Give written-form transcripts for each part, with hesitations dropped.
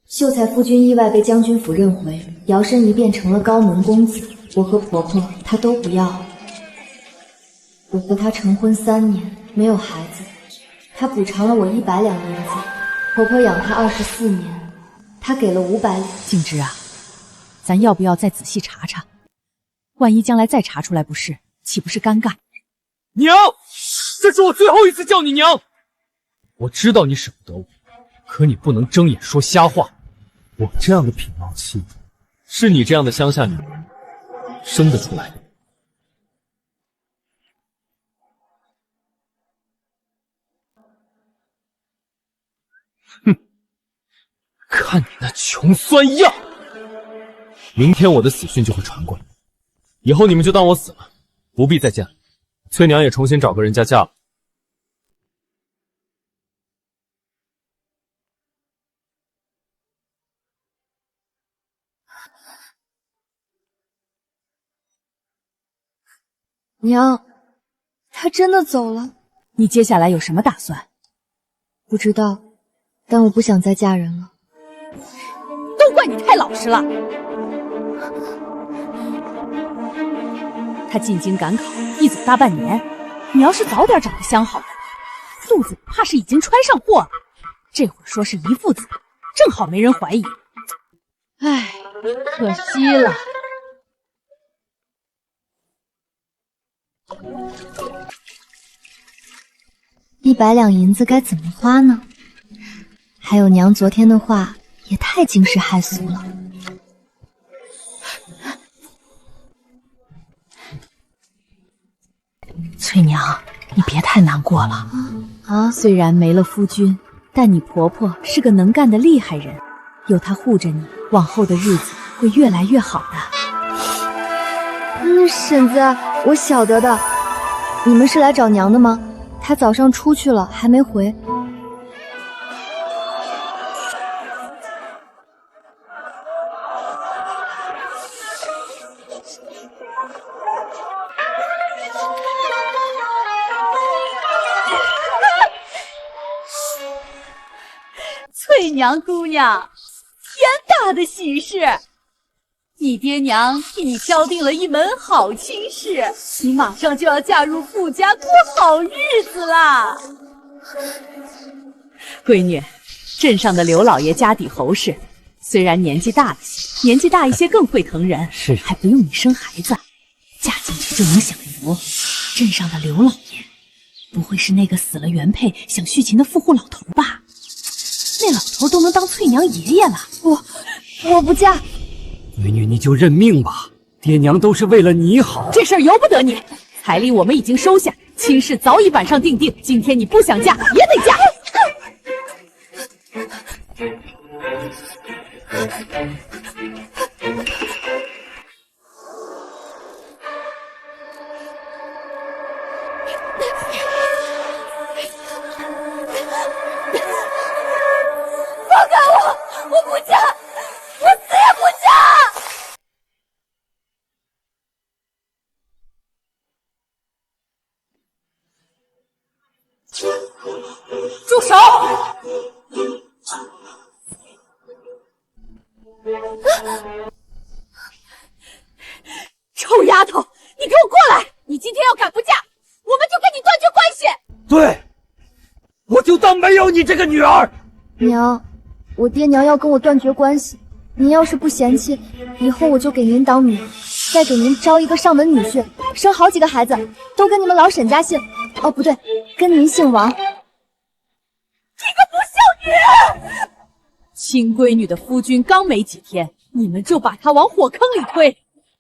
秀才夫君意外被将军府认回，摇身一变成了高门公子。我和婆婆她都不要了。我和她成婚3年，没有孩子，她补偿了我100两银子。婆婆养她24年，她给了500两。静之啊，咱要不要再仔细查查？万一将来再查出来不是，岂不是尴尬？娘，这是我最后一次叫你娘。我知道你舍不得我，可你不能睁眼说瞎话。我这样的痞毛妻，是你这样的乡下女人生得出来的。哼，看你那穷酸样！明天我的死讯就会传过来，以后你们就当我死了，不必再见了。翠娘也重新找个人家嫁了。娘，他真的走了。你接下来有什么打算？不知道，但我不想再嫁人了。都怪你太老实了。他进京赶考，一走大半年，你要是早点找个相好的，肚子怕是已经穿上货了。这会儿说是一父子，正好没人怀疑。唉，可惜了。100两银子该怎么花呢？还有娘昨天的话也太惊世骇俗了。翠娘，你别太难过了啊！虽然没了夫君，但你婆婆是个能干的厉害人，有她护着你，往后的日子会越来越好的。婶子，我晓得的。你们是来找娘的吗？她早上出去了，还没回。翠娘姑娘，天大的喜事！你爹娘替你敲定了一门好亲事，你马上就要嫁入富家过好日子啦！闺女，镇上的刘老爷家底侯实，虽然年纪大了些，年纪大一些更会疼人，是还不用你生孩子，嫁进去就能享福。镇上的刘老爷，不会是那个死了原配想续琴的富户老头吧？那老头都能当翠娘爷爷了。我不嫁。闺女，你就认命吧，爹娘都是为了你好。这事儿由不得你，彩礼我们已经收下，亲事早已板上钉钉。今天你不想嫁也得嫁。放开我！我不嫁，我死也不嫁！住手！臭丫头，你给我过来！你今天要敢不嫁，我们就跟你断绝关系！对，我就当没有你这个女儿。娘，我爹娘要跟我断绝关系，您要是不嫌弃，以后我就给您当女儿，再给您招一个上门女婿，生好几个孩子，都跟你们老沈家姓。哦，不对，跟您姓王。这个不孝女！亲闺女的夫君刚没几天，你们就把她往火坑里推，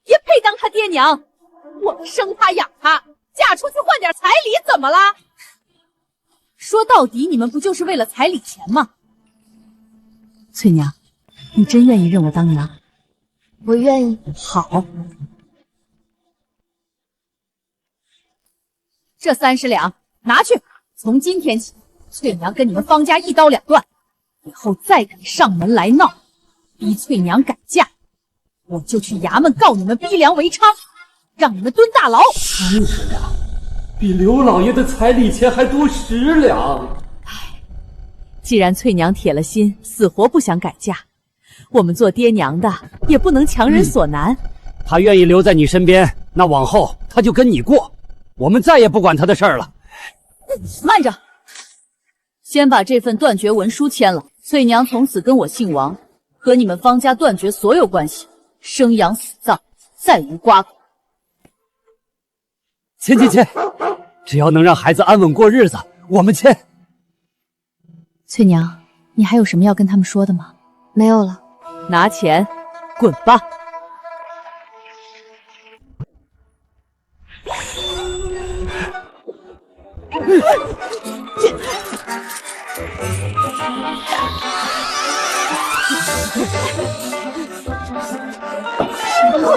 也配当她爹娘？我们生她养她，嫁出去换点彩礼怎么了？说到底，你们不就是为了彩礼钱吗？翠娘，你真愿意认我当娘？我愿意。好，这30两拿去，从今天起，翠娘跟你们方家一刀两断，以后再敢上门来闹，逼翠娘改嫁，我就去衙门告你们逼良为娼，让你们蹲大牢。30两，比刘老爷的彩礼钱还多10两。既然翠娘铁了心，死活不想改嫁，我们做爹娘的也不能强人所难。他愿意留在你身边，那往后他就跟你过，我们再也不管他的事儿了。慢着，先把这份断绝文书签了。翠娘从此跟我姓王，和你们方家断绝所有关系，生养死葬，再无瓜葛。签，只要能让孩子安稳过日子，我们签。翠娘，你还有什么要跟他们说的吗？没有了。拿钱，滚吧！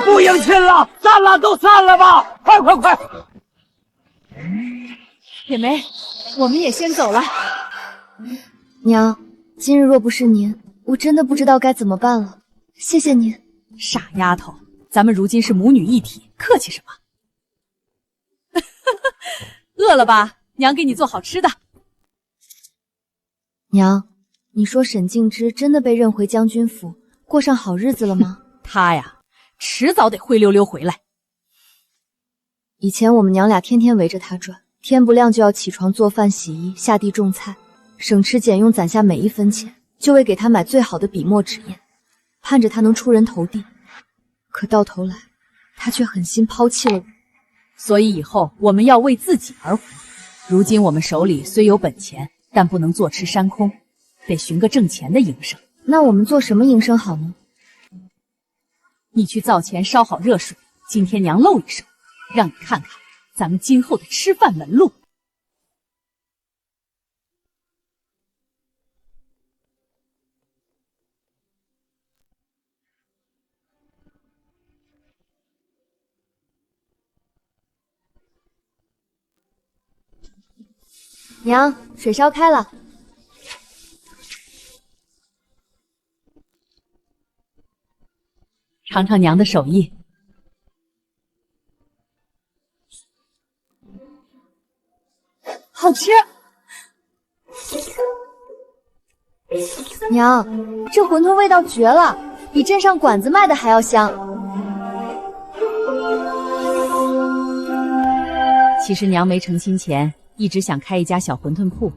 不应亲了，散了都散了吧！快！铁梅，我们也先走了。娘，今日若不是您，我真的不知道该怎么办了。谢谢您。傻丫头，咱们如今是母女一体，客气什么？饿了吧？娘给你做好吃的。娘，你说沈静之真的被认回将军府，过上好日子了吗？她呀，迟早得灰溜溜回来。以前我们娘俩天天围着他转，天不亮就要起床做饭洗衣下地种菜，省吃俭用攒下每一分钱，就为给他买最好的笔墨纸砚，盼着他能出人头地。可到头来，他却狠心抛弃了我。所以以后我们要为自己而活。如今我们手里虽有本钱，但不能坐吃山空，得寻个挣钱的营生。那我们做什么营生好呢？你去灶前烧好热水，今天娘露一手，让你看看咱们今后的吃饭门路。娘，水烧开了。尝尝娘的手艺。好吃。娘，这馄饨味道绝了，比镇上馆子卖的还要香。其实娘没成亲前，一直想开一家小馄饨铺。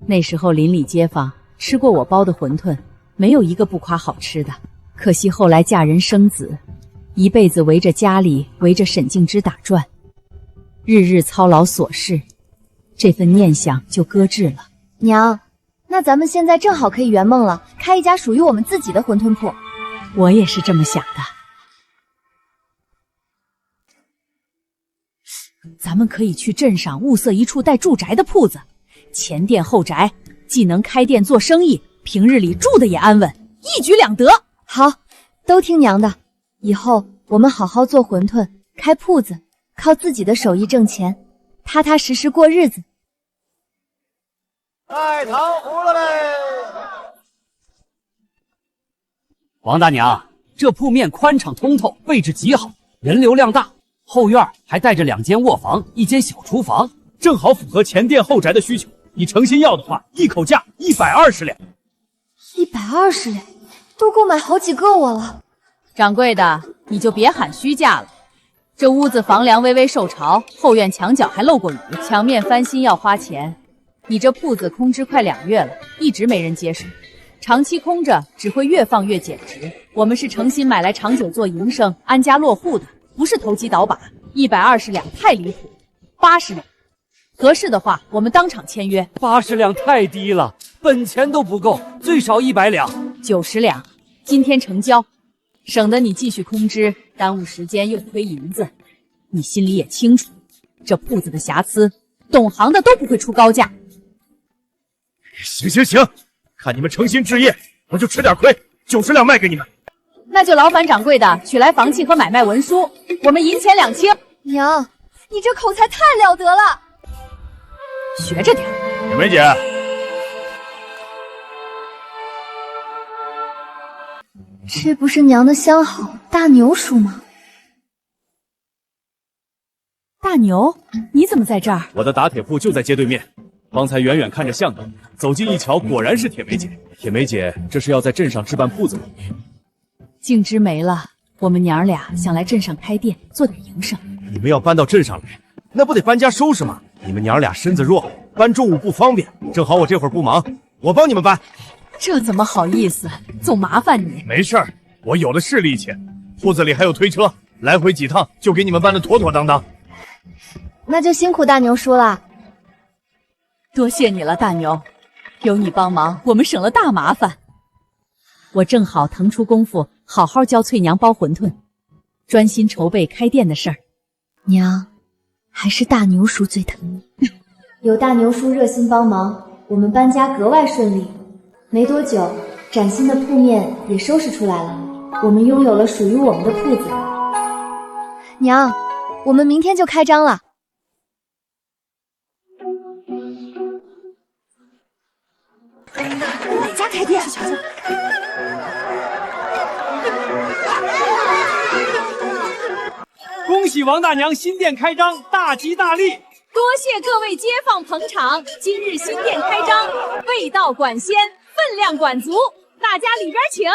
那时候邻里街坊吃过我包的馄饨，没有一个不夸好吃的。可惜后来嫁人生子，一辈子围着家里围着沈静之打转，日日操劳琐事，这份念想就搁置了。娘，那咱们现在正好可以圆梦了，开一家属于我们自己的馄饨铺。我也是这么想的。咱们可以去镇上物色一处带住宅的铺子，前店后宅，既能开店做生意，平日里住的也安稳，一举两得。好，都听娘的。以后我们好好做馄饨，开铺子，靠自己的手艺挣钱，踏踏实实过日子。带糖葫芦嘞！王大娘，这铺面宽敞通透，位置极好，人流量大，后院还带着2间卧房，1间小厨房，正好符合前店后宅的需求。你诚心要的话，一口价120两。120两，都够买好几个我了。掌柜的，你就别喊虚价了。这屋子房梁微微受潮，后院墙角还漏过雨，墙面翻新要花钱。你这铺子空置快2月了，一直没人接手，长期空着只会越放越减值。我们是诚心买来长久做营生、安家落户的，不是投机倒把。120两太离谱，80两。合适的话，我们当场签约。80两太低了，本钱都不够，最少100两。90两，今天成交，省得你继续空置，耽误时间又亏银子。你心里也清楚，这铺子的瑕疵，懂行的都不会出高价。行，看你们诚心置业，我就吃点亏，90两卖给你们。那就劳烦掌柜的取来房契和买卖文书，我们银钱两清。娘，你这口才太了得了，学着点。雪梅姐，这不是娘的相好大牛叔吗？大牛，你怎么在这儿？我的打铁铺就在街对面，方才远远看着像的，走近一瞧，果然是铁梅姐。铁梅姐这是要在镇上置办铺子吗？静之没了，我们娘俩想来镇上开店，做点营生。你们要搬到镇上来，那不得搬家收拾吗？你们娘俩身子弱，搬重物不方便，正好我这会儿不忙，我帮你们搬。这怎么好意思，总麻烦你。没事儿，我有的是力气，铺子里还有推车，来回几趟就给你们搬得妥妥当当。那就辛苦大牛叔了。多谢你了，大牛，有你帮忙，我们省了大麻烦。我正好腾出功夫，好好教翠娘包馄饨，专心筹备开店的事儿。娘，还是大牛叔最疼你。有大牛叔热心帮忙，我们搬家格外顺利。没多久，崭新的铺面也收拾出来了，我们拥有了属于我们的铺子。娘，我们明天就开张了。哪家开店？恭喜王大娘新店开张，大吉大利！多谢各位街坊捧场，今日新店开张，味道管鲜，分量管足，大家里边请。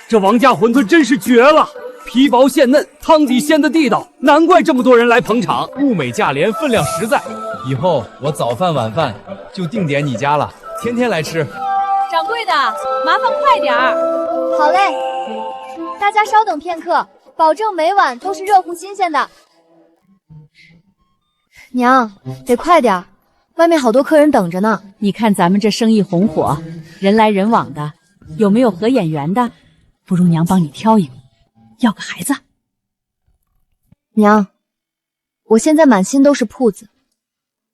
这王家馄饨真是绝了，皮薄馅嫩，汤底鲜的地道，难怪这么多人来捧场。物美价廉，分量实在。以后我早饭晚饭就定点你家了，天天来吃。掌柜的，麻烦快点儿。好嘞，大家稍等片刻，保证每碗都是热乎新鲜的。娘，得快点儿，外面好多客人等着呢。你看咱们这生意红火，人来人往的，有没有合眼缘的？不如娘帮你挑一个，要个孩子。娘，我现在满心都是铺子，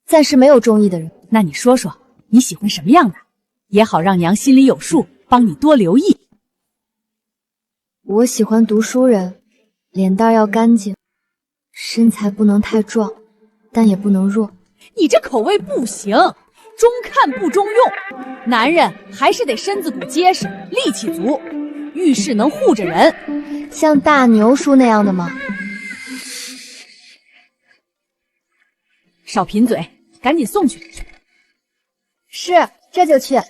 暂时没有中意的人。那你说说，你喜欢什么样的，也好让娘心里有数，帮你多留意。我喜欢读书人，脸蛋要干净，身材不能太壮，但也不能弱。你这口味不行，中看不中用。男人还是得身子骨结实，力气足，遇事能护着人。像大牛叔那样的吗？少贫嘴，赶紧送去。是，这就去。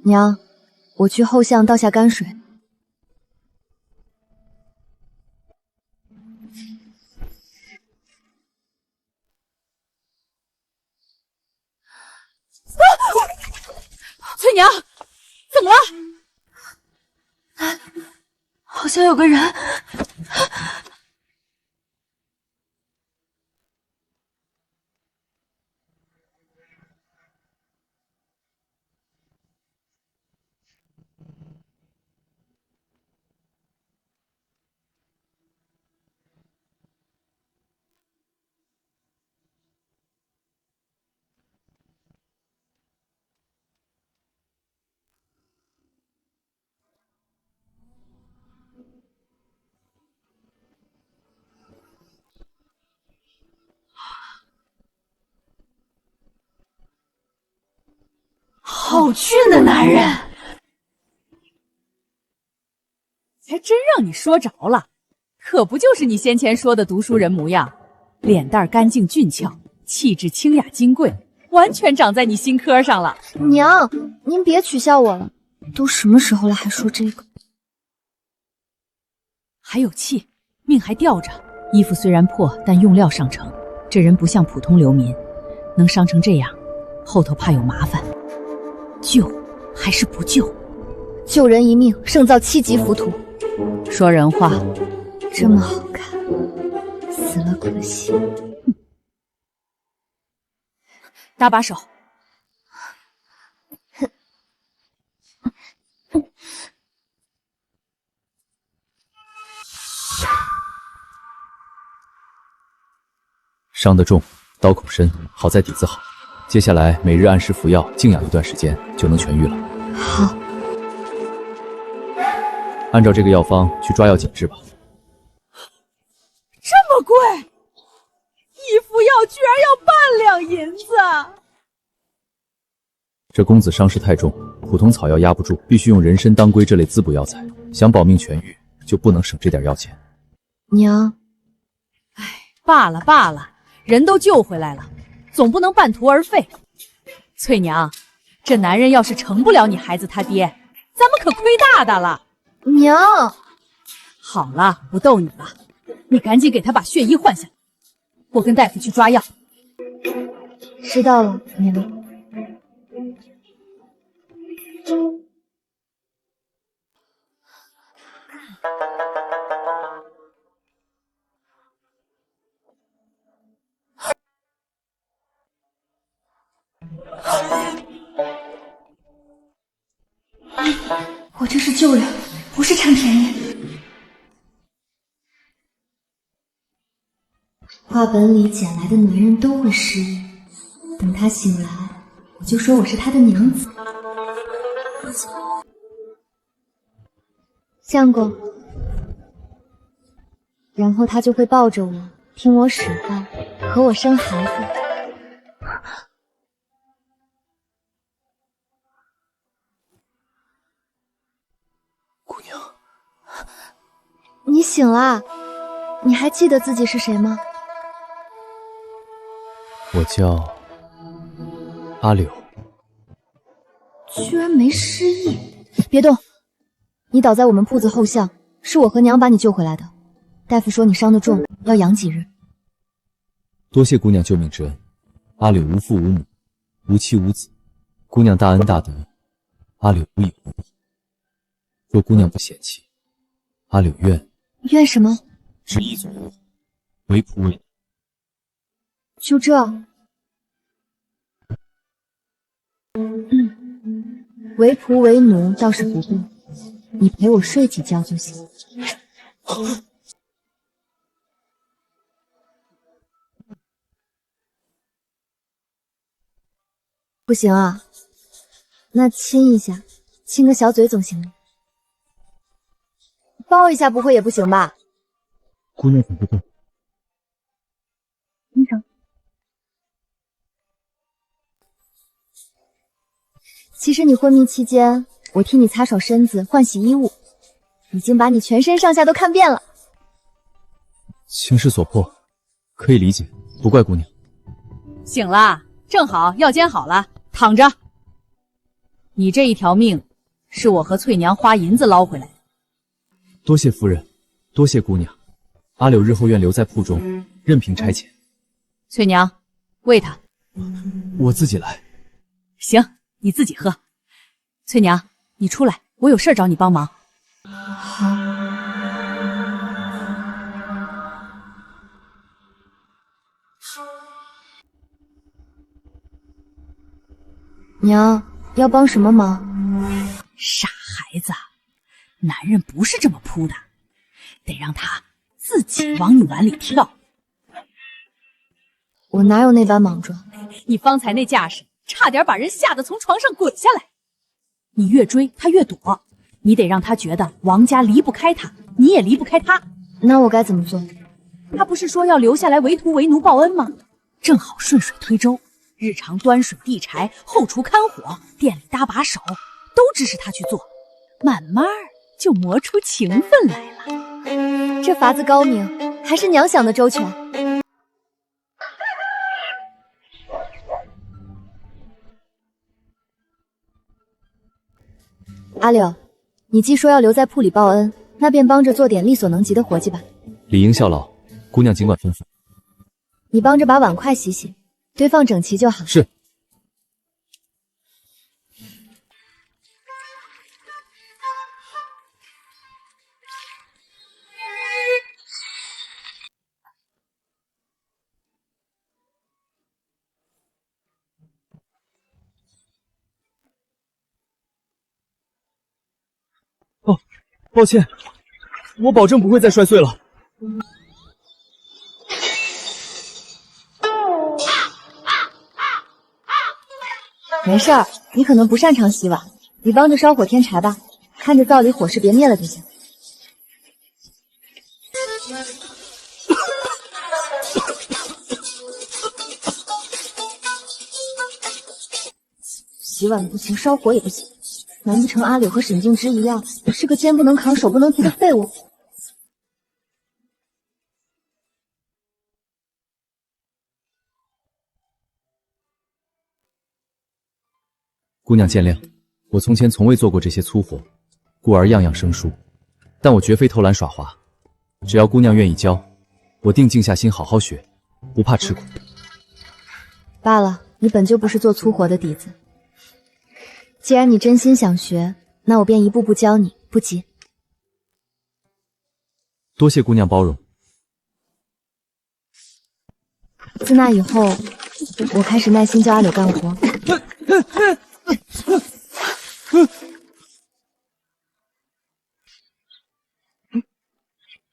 娘，我去后巷倒下泔水。翠娘，怎么了？好像有个人。好俊的男人，还真让你说着了，可不就是你先前说的读书人模样，脸蛋干净俊俏，气质清雅金贵，完全长在你心科上了。娘，您别取笑我了，都什么时候了还说这个？还有气，命还吊着，衣服虽然破，但用料上乘。这人不像普通流民，能伤成这样，后头怕有麻烦。救还是不救？救人一命胜造7级浮屠。说人话。这么好看，死了可惜。搭把手。伤得重，刀口深，好在底子好。接下来每日按时服药，静养一段时间就能痊愈了。好，按照这个药方去抓药紧致吧。么贵，一副药居然要半两银子。这公子伤势太重，普通草药压不住，必须用人参、当归这类滋补药材。想保命痊愈，就不能省这点药钱。娘，罢了罢了，人都救回来了，总不能半途而废。翠娘，这男人要是成不了你孩子他爹，咱们可亏大大了。娘，好了，不逗你了，你赶紧给他把血衣换下来，我跟大夫去抓药。知道了，娘。我这是救人，不是占便宜。画本里捡来的男人都会失忆，等他醒来，我就说我是他的娘子。相公，然后他就会抱着我，听我使唤，和我生孩子。姑娘，你醒了？你还记得自己是谁吗？我叫阿柳。居然没失忆！别动，你倒在我们铺子后巷，是我和娘把你救回来的。大夫说你伤得重，要养几日。多谢姑娘救命之恩。阿柳无父无母，无妻无子，姑娘大恩大德，阿柳无以为报。若姑娘不嫌弃，阿柳愿什么？执意左右，为仆为奴。就这。为仆为奴倒是不必，你陪我睡几觉就行。不行啊，那亲一下，亲个小嘴总行了。抱一下不会也不行吧？姑娘怎么不动？你等。其实你昏迷期间，我替你擦手身子、换洗衣物，已经把你全身上下都看遍了。情势所迫，可以理解，不怪姑娘。醒了，正好药煎好了，躺着。你这一条命，是我和翠娘花银子捞回来的。多谢夫人，多谢姑娘。阿柳日后愿留在铺中，任凭差遣。翠娘，喂他。我自己来。行，你自己喝。翠娘，你出来，我有事找你帮忙。好。娘，要帮什么忙？傻孩子，男人不是这么扑的，得让他自己往你碗里跳。我哪有那般莽撞？你方才那架势，差点把人吓得从床上滚下来。你越追他越躲，你得让他觉得王家离不开他，你也离不开他。那我该怎么做？他不是说要留下来为徒为奴报恩吗？正好顺水推舟，日常端水递柴、后厨看火、店里搭把手，都支持他去做，慢慢就磨出情分来了。这法子高明，还是娘想的周全。阿柳，你既说要留在铺里报恩，那便帮着做点力所能及的活计吧。理应效劳，姑娘尽管吩咐。你帮着把碗筷洗洗，堆放整齐就好。是。哦，抱歉，我保证不会再摔碎了。没事儿，你可能不擅长洗碗，你帮着烧火添柴吧，看着灶里火势别灭了就行。洗碗不行，烧火也不行，难不成阿柳和沈静之一样，是个肩不能扛、手不能提的废物？姑娘见谅，我从前从未做过这些粗活，故而样样生疏。但我绝非偷懒耍滑，只要姑娘愿意教，我定静下心好好学，不怕吃苦。罢了，你本就不是做粗活的底子。既然你真心想学，那我便一步步教你，不急。多谢姑娘包容。自那以后，我开始耐心教阿柳干活。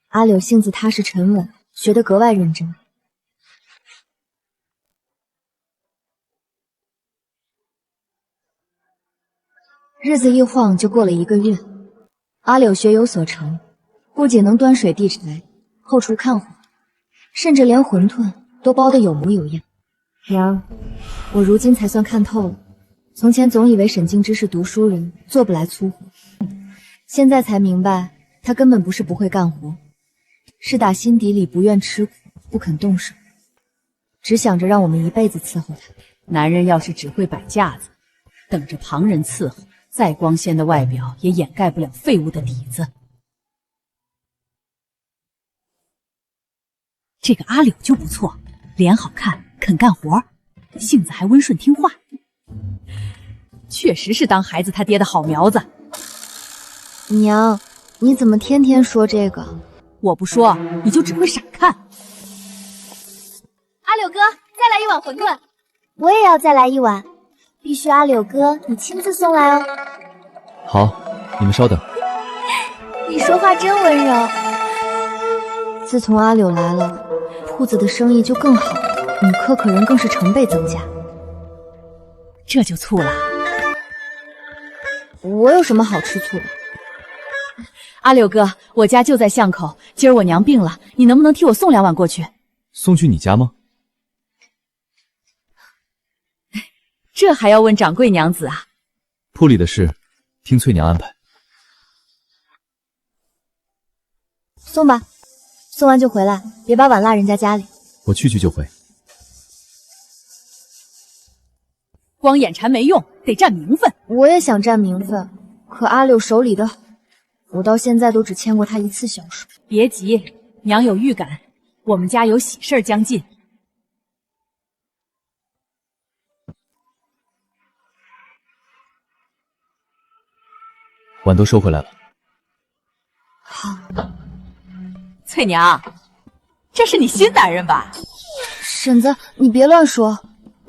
阿柳性子踏实沉稳，学得格外认真。日子一晃就过了1个月，阿柳学有所成，不仅能端水递柴、后厨看活，甚至连馄饨都包得有模有样。娘，我如今才算看透了，从前总以为沈静之是读书人，做不来粗活，现在才明白，他根本不是不会干活，是打心底里不愿吃苦，不肯动手，只想着让我们一辈子伺候他。男人要是只会摆架子，等着旁人伺候，再光鲜的外表也掩盖不了废物的底子。这个阿柳就不错，脸好看，肯干活，性子还温顺听话，确实是当孩子他爹的好苗子。娘，你怎么天天说这个？我不说，你就只会傻看。阿柳哥，再来一碗馄饨。我也要再来一碗，必须阿柳哥你亲自送来哦。好，你们稍等。你说话真温柔。自从阿柳来了，铺子的生意就更好了，女客人更是成倍增加。这就醋了。我有什么好吃醋的？阿柳哥，我家就在巷口，今儿我娘病了，你能不能替我送2碗过去？送去你家吗？这还要问掌柜娘子啊？铺里的事，听翠娘安排。送吧，送完就回来，别把碗落人家家里。我去就回。光眼馋没用，得占名分。我也想占名分，可阿柳手里的好，我到现在都只牵过他1次小手。别急，娘有预感，我们家有喜事将近。碗都收回来了。好，翠娘，这是你新男人吧？婶子，你别乱说。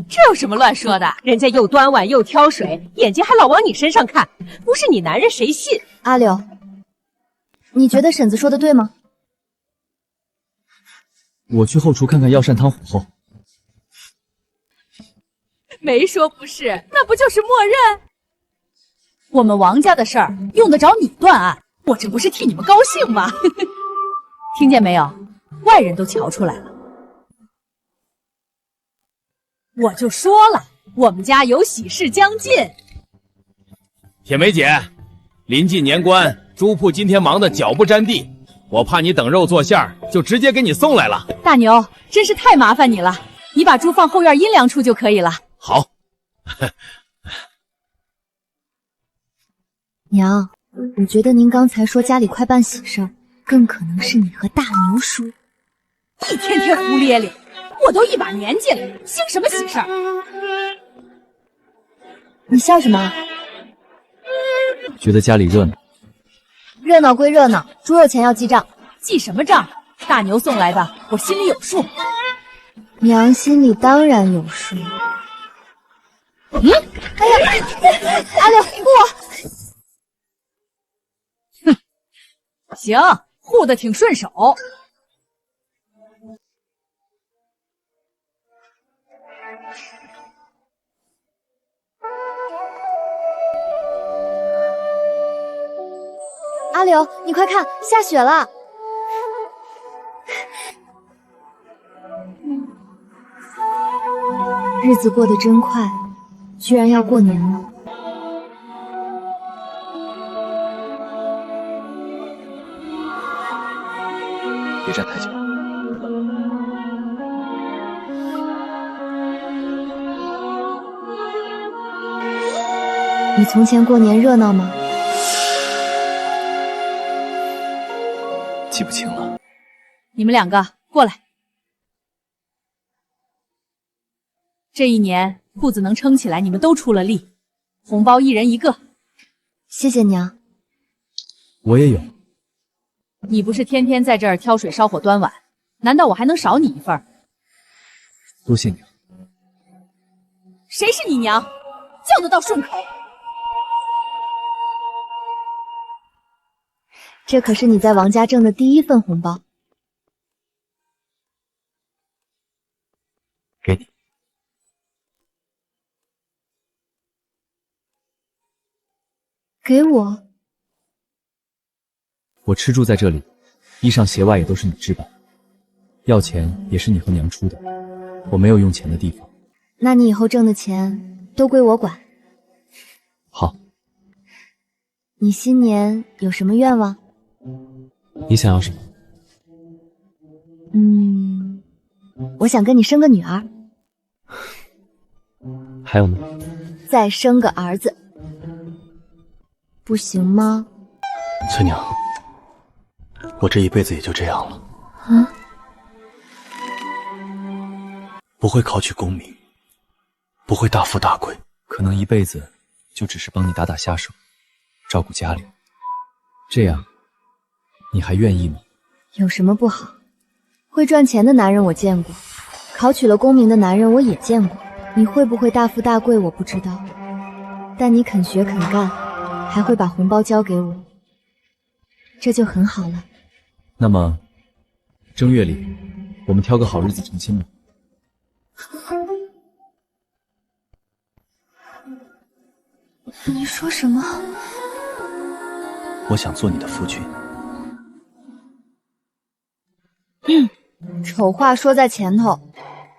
这有什么乱说的？人家又端碗又挑水，眼睛还老往你身上看，不是你男人谁信？阿柳，你觉得婶子说的对吗？我去后厨看看药膳汤火候。没说不是，那不就是默认？我们王家的事儿用得着你断案？我这不是替你们高兴吗？听见没有？外人都瞧出来了。我就说了，我们家有喜事将近。铁梅姐，临近年关，猪铺今天忙得脚不沾地，我怕你等肉做馅儿，就直接给你送来了。大牛，真是太麻烦你了，你把猪放后院阴凉处就可以了。好。娘，我觉得您刚才说家里快办喜事儿，更可能是你和大牛叔。一天天胡咧咧，我都一把年纪了，兴什么喜事儿？你笑什么？觉得家里热闹。热闹归热闹，猪肉钱要记账。记什么账？大牛送来的，我心里有数。娘心里当然有数。哎呀，阿柳护我！行，护得挺顺手。阿柳，你快看，下雪了！日子过得真快，居然要过年了。别站太久。你从前过年热闹吗？记不清了。你们两个过来。这一年铺子能撑起来，你们都出了力，红包一人一个。谢谢娘。我也有。你不是天天在这儿挑水烧火端碗，难道我还能少你一份？多谢娘。谁是你娘？叫得到顺口。这可是你在王家挣的第1份红包。给你。给我？我吃住在这里，衣裳鞋袜也都是你置办，要钱也是你和娘出的，我没有用钱的地方。那你以后挣的钱都归我管。好。你新年有什么愿望？你想要什么？我想跟你生个女儿。还有呢？再生个儿子。不行吗？翠娘，我这一辈子也就这样了。啊？不会考取功名，不会大富大贵，可能一辈子就只是帮你打打下手，照顾家里。这样，你还愿意吗？有什么不好？会赚钱的男人我见过，考取了功名的男人我也见过。你会不会大富大贵我不知道，但你肯学肯干，还会把红包交给我，这就很好了。那么，正月里，我们挑个好日子成亲吧。你说什么？我想做你的夫君。丑话说在前头，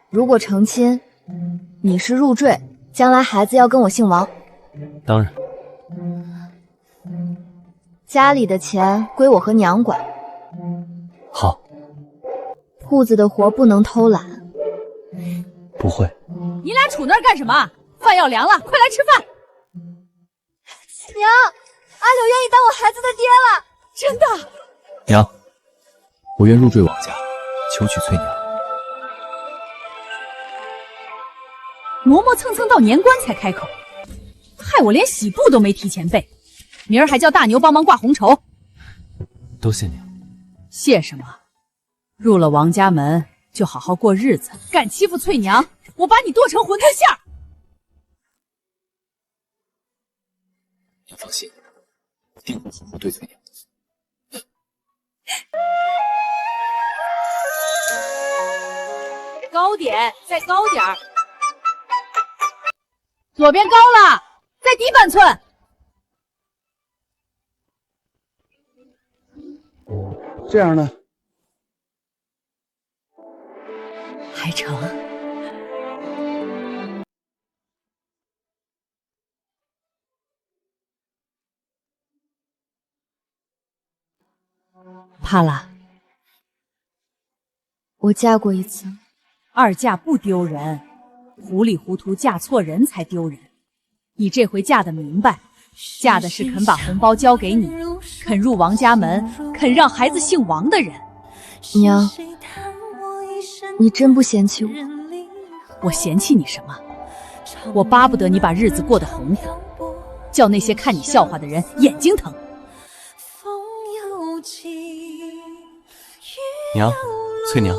如果成亲，你是入赘，将来孩子要跟我姓王。当然。家里的钱归我和娘管。好。铺子的活不能偷懒。不会。你俩杵那儿干什么？饭要凉了，快来吃饭。娘，阿柳愿意当我孩子的爹了，真的。娘，我愿入赘王家，求娶翠娘。磨磨蹭蹭到年关才开口，害我连喜布都没提前备，明儿还叫大牛帮忙挂红绸。多谢娘。谢什么？入了王家门就好好过日子，敢欺负翠娘，我把你剁成馄饨馅儿！娘放心，一定会好好对翠娘的。高点，再高点儿。左边高了，再低半寸。这样呢？还成。怕了？我嫁过一次。二嫁不丢人，糊里糊涂嫁错人才丢人。你这回嫁得明白，嫁的是肯把红包交给你，肯入王家门，肯让孩子姓王的人。娘，你真不嫌弃我？我嫌弃你什么？我巴不得你把日子过得红火，叫那些看你笑话的人眼睛疼。娘，翠娘。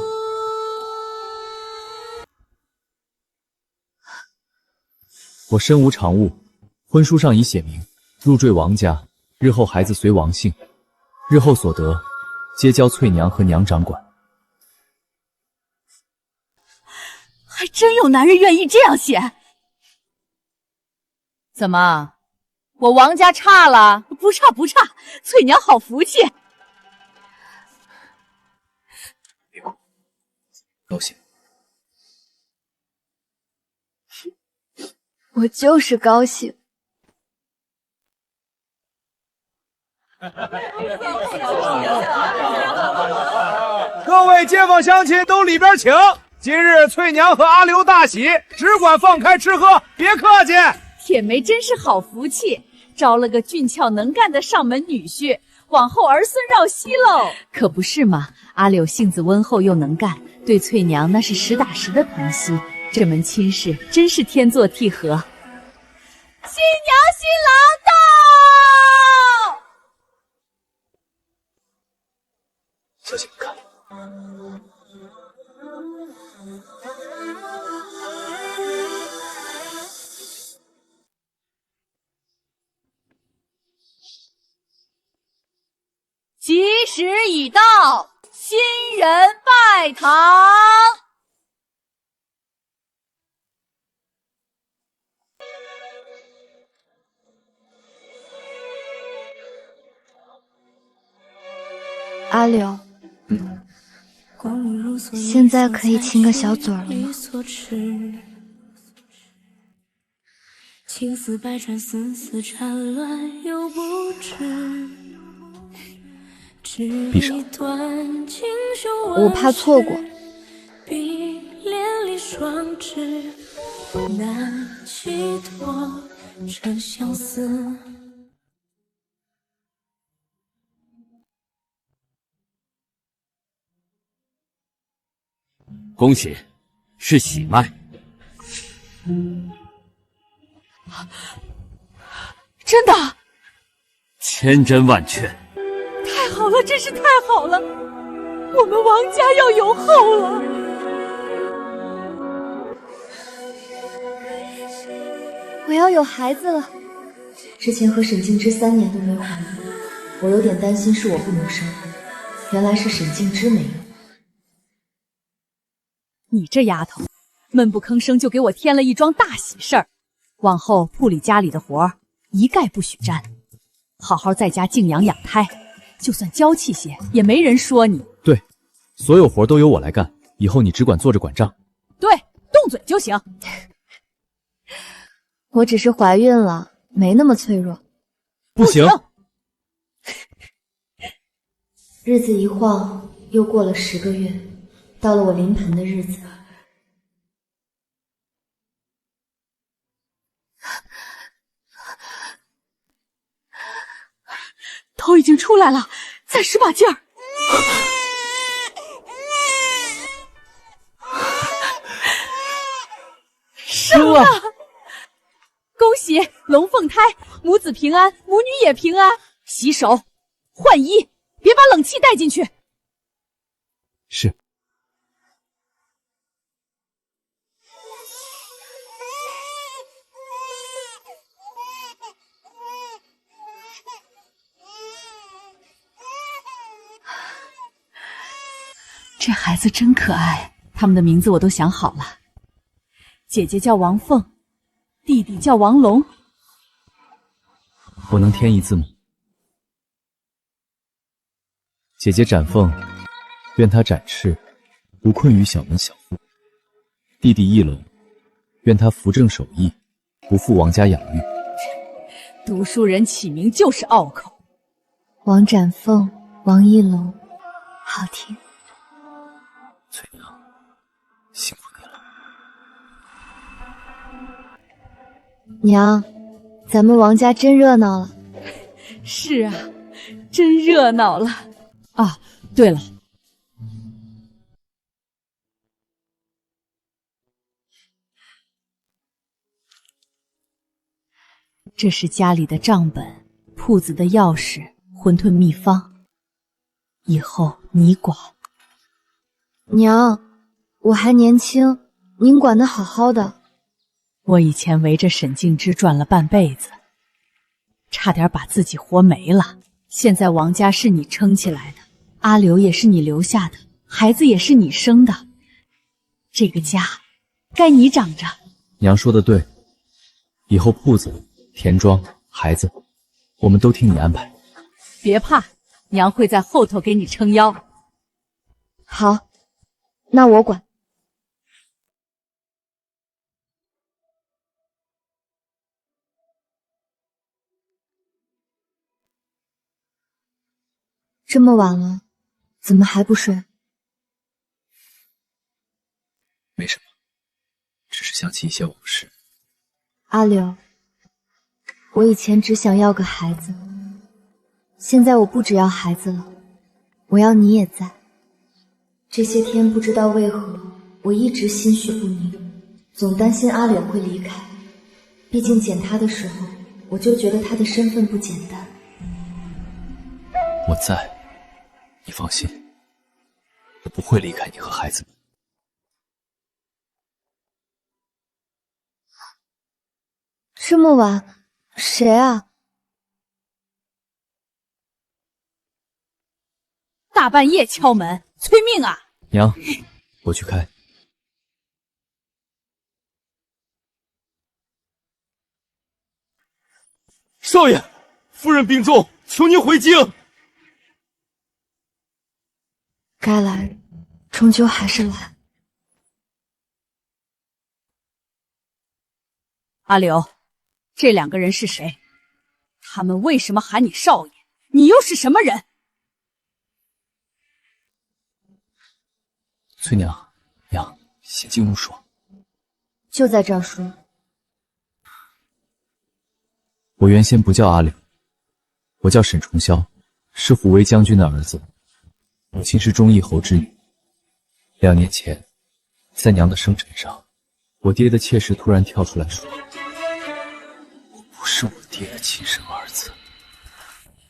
我身无长物，婚书上已写明，入赘王家，日后孩子随王姓，日后所得，皆交翠娘和娘掌管。还真有男人愿意这样写。怎么，我王家差了？不差不差，翠娘好福气。别哭，高兴。我就是高兴。各位街坊乡亲都里边请。今日翠娘和阿刘大喜，只管放开吃喝，别客气。铁梅真是好福气，招了个俊俏能干的上门女婿，往后儿孙绕膝喽。可不是嘛，阿柳性子温厚又能干，对翠娘那是实打实的疼惜。这门亲事真是天作地合。新娘新郎到！小姐，看。吉时已到，新人拜堂。阿柳，现在可以亲个小嘴了吗？情丝百转，丝丝缠乱又不知。闭上。我怕错过。碧连理双枝，难寄托这相思。恭喜，是喜脉。真的？千真万确。太好了，真是太好了！我们王家要有后了。我要有孩子了。之前和沈静之3年都没怀孕，我有点担心是我不能生，原来是沈静之没有。你这丫头，闷不吭声就给我添了一桩大喜事儿，往后铺里家里的活儿一概不许沾，好好在家静养养胎，就算娇气些也没人说你。对，所有活都由我来干，以后你只管坐着管账。对，动嘴就行。我只是怀孕了，没那么脆弱。不行。日子一晃，又过了10个月，到了我临盆的日子。头已经出来了，再使把劲儿。生了！恭喜龙凤胎，母子平安，母女也平安。洗手，换衣，别把冷气带进去。是。这孩子真可爱，他们的名字我都想好了。姐姐叫王凤，弟弟叫王龙。我能添一字吗？姐姐展凤，愿她展翅，不困于小门小户；弟弟一龙，愿他扶正守义，不负王家养育。读书人起名就是拗口。王展凤，王一龙，好听。翠娘，辛苦你了。娘，咱们王家真热闹了。是啊，真热闹了。啊，对了，这是家里的账本、铺子的钥匙、馄饨秘方，以后你管。娘，我还年轻，您管得好好的。我以前围着沈静之转了半辈子，差点把自己活没了。现在王家是你撑起来的，阿刘也是你留下的，孩子也是你生的，这个家该你掌着。娘说的对，以后铺子、田庄、孩子，我们都听你安排。别怕，娘会在后头给你撑腰。好，那我管。这么晚了，怎么还不睡？没什么，只是想起一些往事。阿柳，我以前只想要个孩子，现在我不只要孩子了，我要你也在。这些天不知道为何，我一直心绪不宁，总担心阿柳会离开。毕竟捡他的时候，我就觉得他的身份不简单。我在，你放心，我不会离开你和孩子们。这么晚，谁啊？大半夜敲门，催命啊！娘，我去开。少爷，夫人病重，求您回京。该来，终究还是来。阿柳，这两个人是谁？他们为什么喊你少爷？你又是什么人？翠娘，娘，先进屋说。就在这儿说。我原先不叫阿柳，我叫沈重霄，是虎威将军的儿子，母亲是忠义侯之女。2年前，在娘的生辰上，我爹的妾室突然跳出来说，我不是我爹的亲生儿子。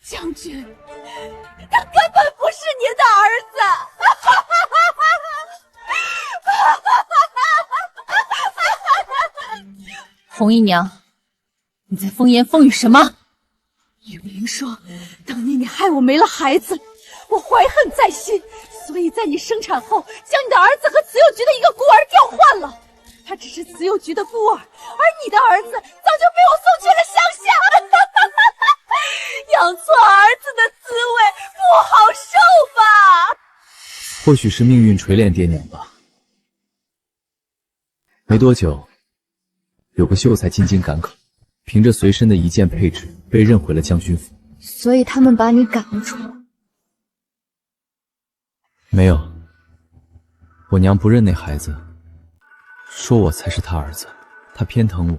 将军，他根本不是您的儿子！红姨娘，你在风言风语什么？玉玲说，当年你害我没了孩子，我怀恨在心，所以在你生产后，将你的儿子和慈幼局的一个孤儿调换了。他只是慈幼局的孤儿，而你的儿子早就被我送去了乡下。养错儿子的滋味不好受吧？或许是命运锤炼爹娘吧。没多久，有个秀才进京赶考，凭着随身的一件配置被认回了将军府。所以他们把你赶了出来。没有，我娘不认那孩子，说我才是他儿子，他偏疼我，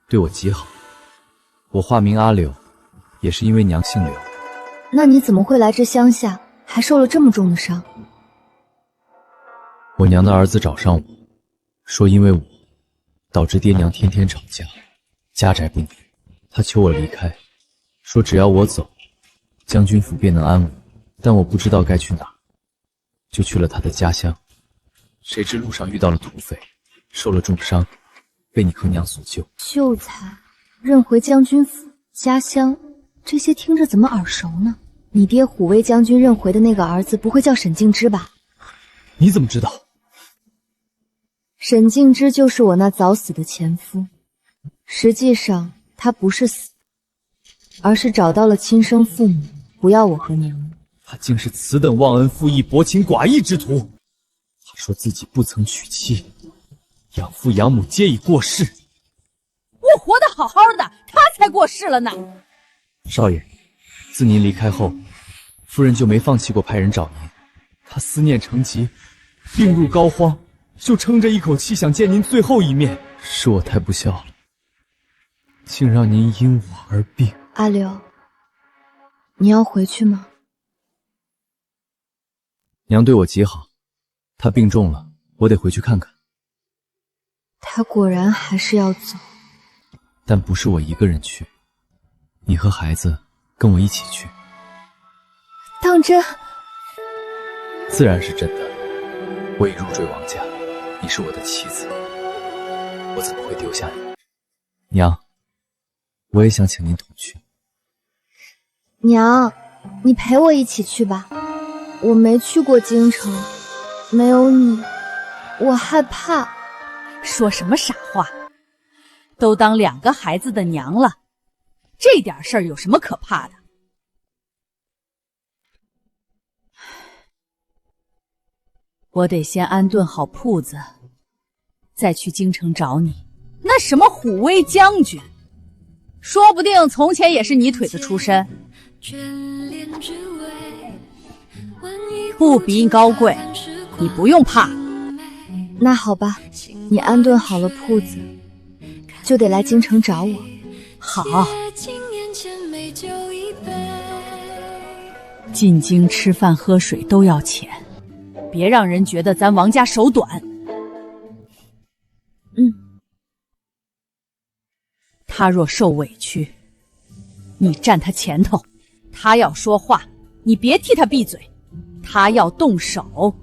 对我极好。我化名阿柳，也是因为娘姓柳。那你怎么会来这乡下，还受了这么重的伤？我娘的儿子找上我，说因为我导致爹娘天天吵架，家宅不宁，他求我离开，说只要我走，将军府便能安稳。但我不知道该去哪，就去了他的家乡。谁知路上遇到了土匪，受了重伤，被你和娘所救。秀才认回将军府、家乡，这些听着怎么耳熟呢？你爹虎威将军认回的那个儿子，不会叫沈敬之吧？你怎么知道？沈敬之就是我那早死的前夫，实际上他不是死，而是找到了亲生父母，不要我和娘。他竟是此等忘恩负义、薄情寡义之徒。他说自己不曾娶妻，养父养母皆已过世。我活得好好的，他才过世了呢。少爷，自您离开后，夫人就没放弃过派人找您。她思念成疾，病入膏肓，就撑着一口气想见您最后一面。是我太不孝了，竟让您因我而病。阿柳，你要回去吗？娘对我极好，她病重了，我得回去看看。他果然还是要走，但不是我一个人去，你和孩子跟我一起去。当真？自然是真的。我已入赘王家，你是我的妻子，我怎么会丢下你？娘，我也想请您同去。娘，你陪我一起去吧。我没去过京城，没有你，我害怕。说什么傻话？都当2个孩子的娘了，这点事儿有什么可怕的？我得先安顿好铺子，再去京城找你。那什么虎威将军，说不定从前也是泥腿子出身。不比高贵，你不用怕。那好吧，你安顿好了铺子，就得来京城找我。好，进京吃饭喝水都要钱，别让人觉得咱王家手短。他若受委屈，你站他前头；他要说话，你别替他闭嘴；他要动手，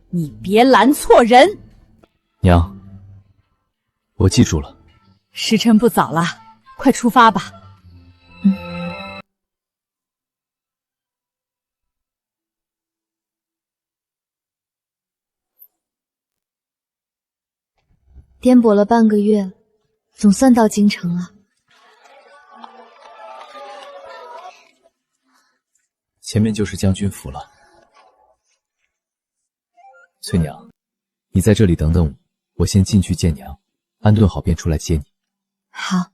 你别拦错人。娘，我记住了。时辰不早了，快出发吧。颠簸了半个月，总算到京城了。前面就是将军府了。翠娘，你在这里等等我，我先进去见娘，安顿好便出来接你。好。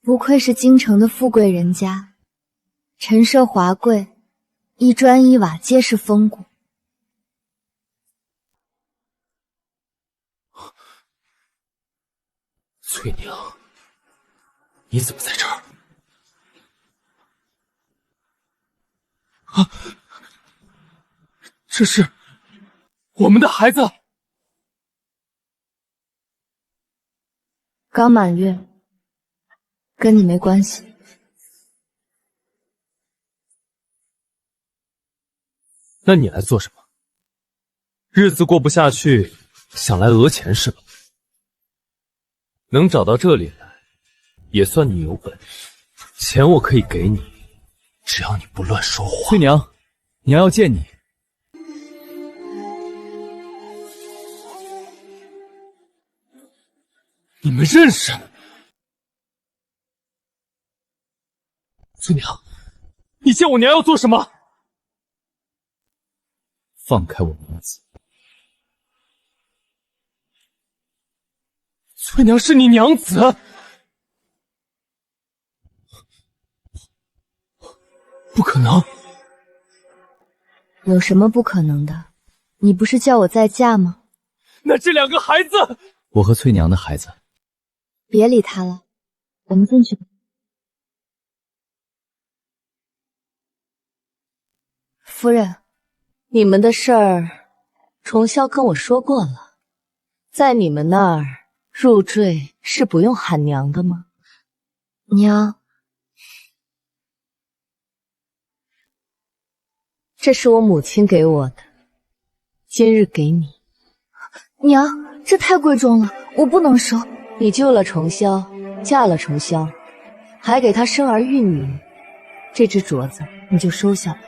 不愧是京城的富贵人家，陈设华贵，一砖一瓦皆是风骨。翠娘，你怎么在这儿？啊！这是我们的孩子。刚满月，跟你没关系。那你来做什么？日子过不下去，想来讹钱是吧？能找到这里来，也算你有本事。钱我可以给你，只要你不乱说话。翠娘，娘要见你。你们认识？翠娘，你见我娘要做什么？放开我娘子！翠娘是你娘子？不可能！有什么不可能的？你不是叫我再嫁吗？那这两个孩子，我和翠娘的孩子。别理他了，我们进去吧。夫人，你们的事儿，重霄跟我说过了，在你们那儿入赘是不用喊娘的吗？娘，这是我母亲给我的，今日给你。娘，这太贵重了，我不能收。你救了重霄，嫁了重霄，还给他生儿育女，这只镯子你就收下吧。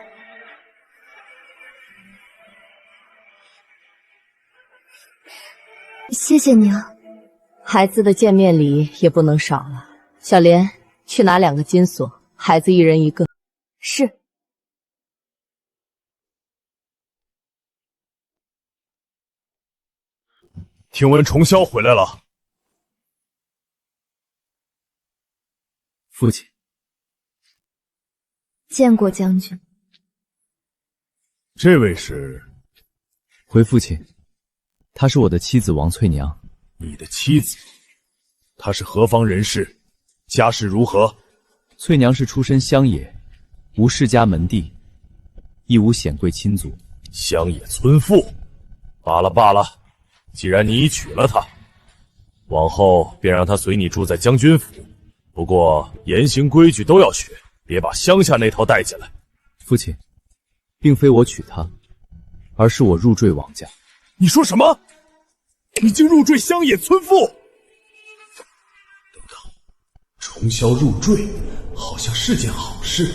谢谢娘。孩子的见面礼也不能少了。小莲，去拿2个金锁，孩子一人1个。是。听闻重霄回来了。父亲，见过将军。这位是？回父亲，她是我的妻子王翠娘。你的妻子？她是何方人士？家世如何？翠娘是出身乡野，无世家门第，亦无显贵亲族。乡野村妇？罢了罢了，既然你已娶了她，往后便让她随你住在将军府。不过言行规矩都要学，别把乡下那套带进来。父亲，并非我娶她，而是我入赘王家。你说什么？你竟入赘乡野村妇？等等，重霄入赘好像是件好事。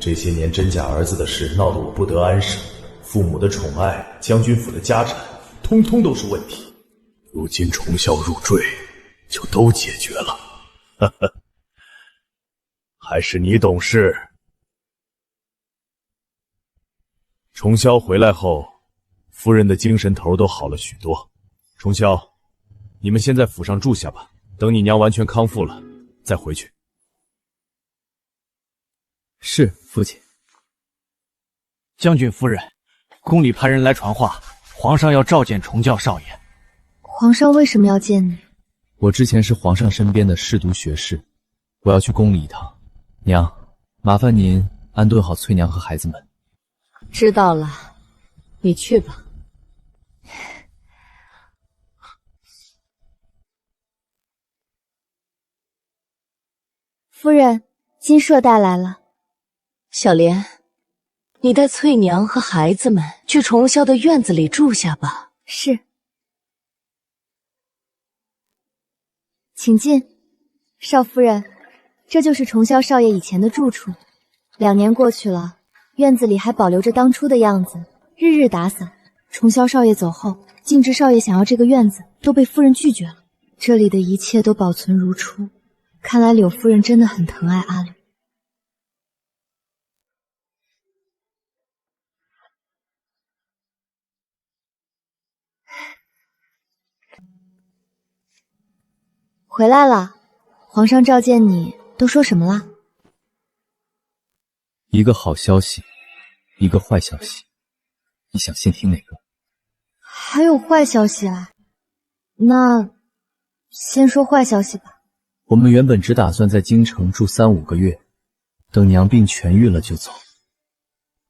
这些年真假儿子的事闹得我不得安生，父母的宠爱，将军府的家产，通通都是问题。如今重霄入赘，就都解决了。呵呵，还是你懂事。重霄回来后，夫人的精神头都好了许多。重霄，你们先在府上住下吧，等你娘完全康复了再回去。是父亲。将军夫人，宫里派人来传话，皇上要召见崇教少爷。皇上为什么要见你？我之前是皇上身边的侍读学士，我要去宫里一趟。娘，麻烦您安顿好翠娘和孩子们。知道了，你去吧。夫人，金舍带来了。小莲，你带翠娘和孩子们去崇霄的院子里住下吧。是。请进，少夫人，这就是崇霄少爷以前的住处。2年过去了，院子里还保留着当初的样子，日日打扫。崇霄少爷走后，静之少爷想要这个院子，都被夫人拒绝了。这里的一切都保存如初，看来柳夫人真的很疼爱阿柳。回来了，皇上召见你，都说什么了？一个好消息，一个坏消息，你想先听哪个？还有坏消息啊？那先说坏消息吧。我们原本只打算在京城住3-5个月，等娘病痊愈了就走。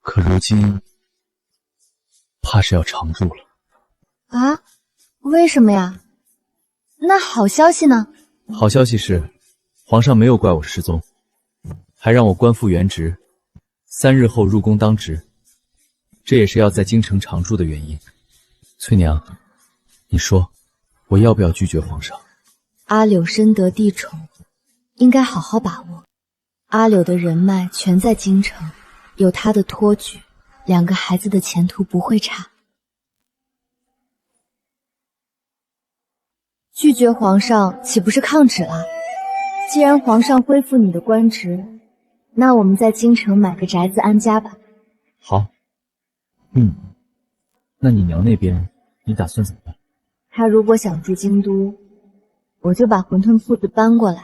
可如今，怕是要常住了。啊？为什么呀？那好消息呢？好消息是，皇上没有怪我失踪，还让我官复原职，3日后入宫当值。这也是要在京城常住的原因。翠娘，你说我要不要拒绝皇上？阿柳深得帝宠，应该好好把握。阿柳的人脉全在京城，有他的托举，2个孩子的前途不会差。拒绝皇上岂不是抗旨了？既然皇上恢复你的官职，那我们在京城买个宅子安家吧。好。那你娘那边你打算怎么办？她如果想住京都，我就把馄饨铺子搬过来；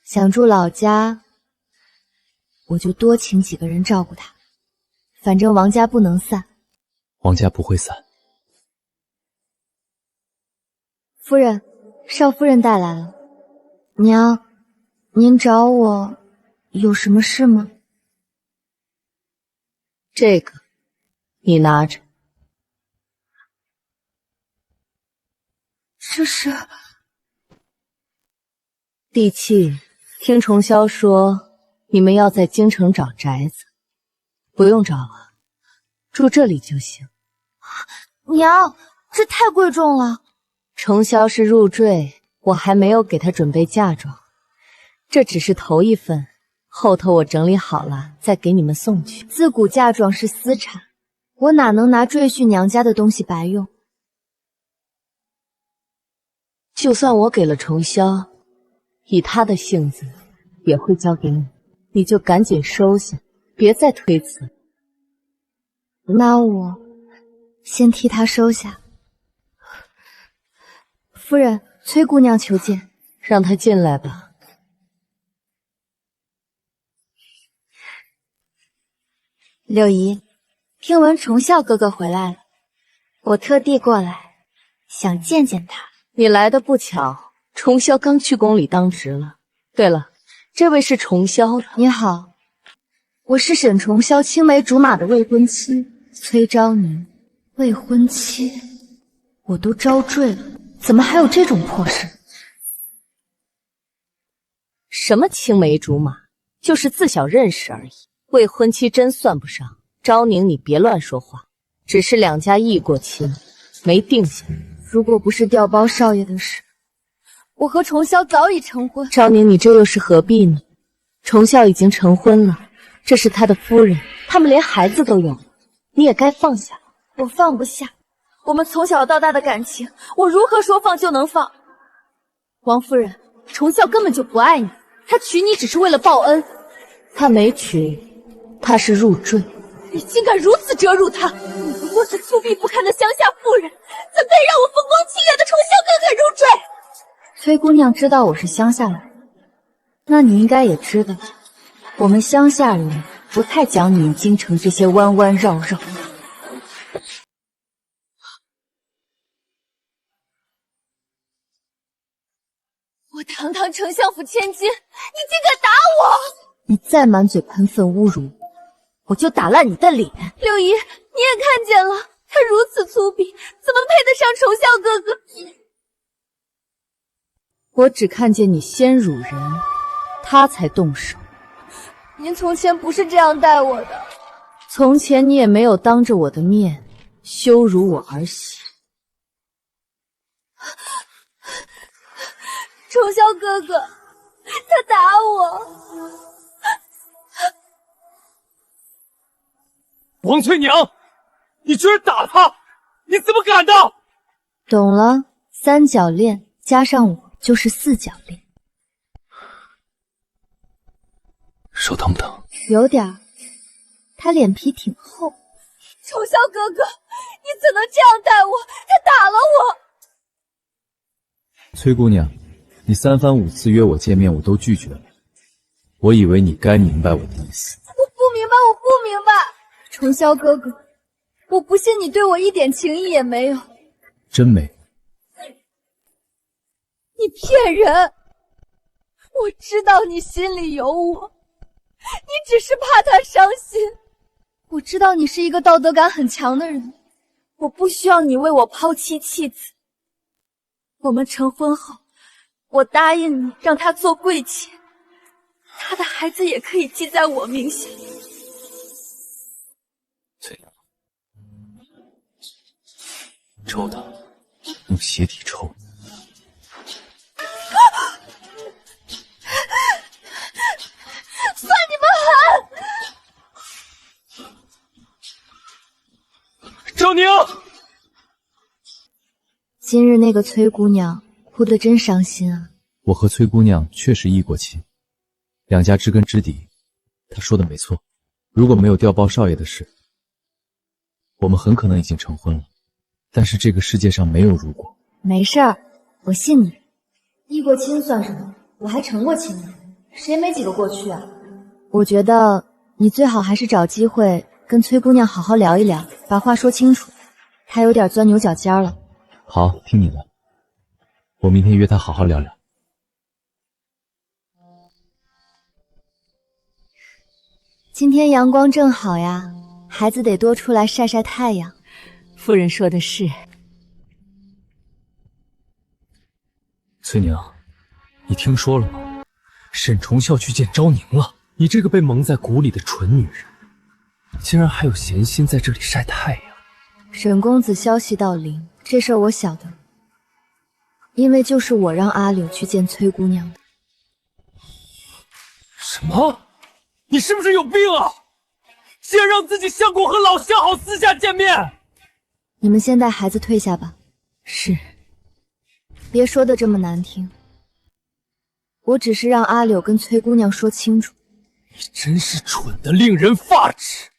想住老家，我就多请几个人照顾她。反正王家不能散。王家不会散。夫人，少夫人带来了。娘，您找我有什么事吗？这个，你拿着。这是帝戚，听崇霄说你们要在京城找宅子，不用找了，住这里就行。娘，这太贵重了。崇霄是入赘，我还没有给他准备嫁妆，这只是头一份，后头我整理好了再给你们送去。自古嫁妆是私产，我哪能拿赘婿娘家的东西白用？就算我给了崇霄，以他的性子也会交给你，你就赶紧收下，别再推辞。那我先替他收下。夫人，崔姑娘求见。让她进来吧。柳姨，听闻崇孝哥哥回来了，我特地过来，想见见他。你来的不巧，崇霄刚去宫里当值了。对了，这位是崇霄的。你好，我是沈崇霄青梅竹马的未婚妻崔昭宁。未婚妻，我都招赘了，怎么还有这种破事？什么青梅竹马，就是自小认识而已。未婚妻真算不上。昭宁，你别乱说话，只是2家议过亲，没定下。如果不是调包少爷的事，我和崇霄早已成婚。昭宁，你这又是何必呢？崇孝已经成婚了，这是他的夫人，他们连孩子都有了，你也该放下。我放不下，我们从小到大的感情，我如何说放就能放？王夫人，崇孝根本就不爱你，他娶你只是为了报恩。他没娶，他是入赘。你竟敢如此折辱他！你不过是粗鄙不堪的乡下妇人，怎配让我风光清远的崇孝哥哥入赘？崔姑娘知道我是乡下来的，那你应该也知道，我们乡下人不太讲你们京城这些弯弯绕绕。我堂堂丞相府千金，你竟敢打我！你再满嘴喷粪侮辱我就打烂你的脸！六姨，你也看见了，他如此粗鄙，怎么配得上崇孝哥哥？我只看见你先辱人，他才动手。您从前不是这样待我的，从前你也没有当着我的面羞辱我儿媳。崇孝哥哥，他打我！王翠娘，你居然打他！你怎么敢的？懂了，三角恋加上我就是四角恋。手疼不疼？有点儿，他脸皮挺厚。崇孝哥哥，你怎能这样待我？他打了我！崔姑娘，你3番5次约我见面，我都拒绝了。我以为你该明白我的意思。我不明白，我不明白。崇孝哥哥，我不信你对我一点情意也没有。真没有。你骗人！我知道你心里有我，你只是怕他伤心。我知道你是一个道德感很强的人，我不需要你为我抛妻弃子。我们成婚后，我答应你让他做贵妾，他的孩子也可以记在我名下。翠娘，抽他，用鞋底抽。算你们狠！赵宁，今日那个崔姑娘哭得真伤心啊。我和崔姑娘确实议过亲，两家知根知底，她说的没错。如果没有调包少爷的事，我们很可能已经成婚了。但是这个世界上没有如果。没事儿，我信你。议过亲算什么？我还成过亲呢，谁没几个过去啊？我觉得你最好还是找机会跟崔姑娘好好聊一聊，把话说清楚。她有点钻牛角尖了。好，听你的。我明天约她好好聊聊。今天阳光正好呀，孩子得多出来晒晒太阳。夫人说的是。崔娘，你听说了吗？沈重孝去见昭宁了。你这个被蒙在鼓里的蠢女人，竟然还有闲心在这里晒太阳。沈公子消息到临，这事儿我晓得，因为就是我让阿柳去见崔姑娘的。什么？你是不是有病啊？竟然让自己相公和老相好私下见面！你们先带孩子退下吧。是。别说的这么难听，我只是让阿柳跟崔姑娘说清楚。你真是蠢得令人发指！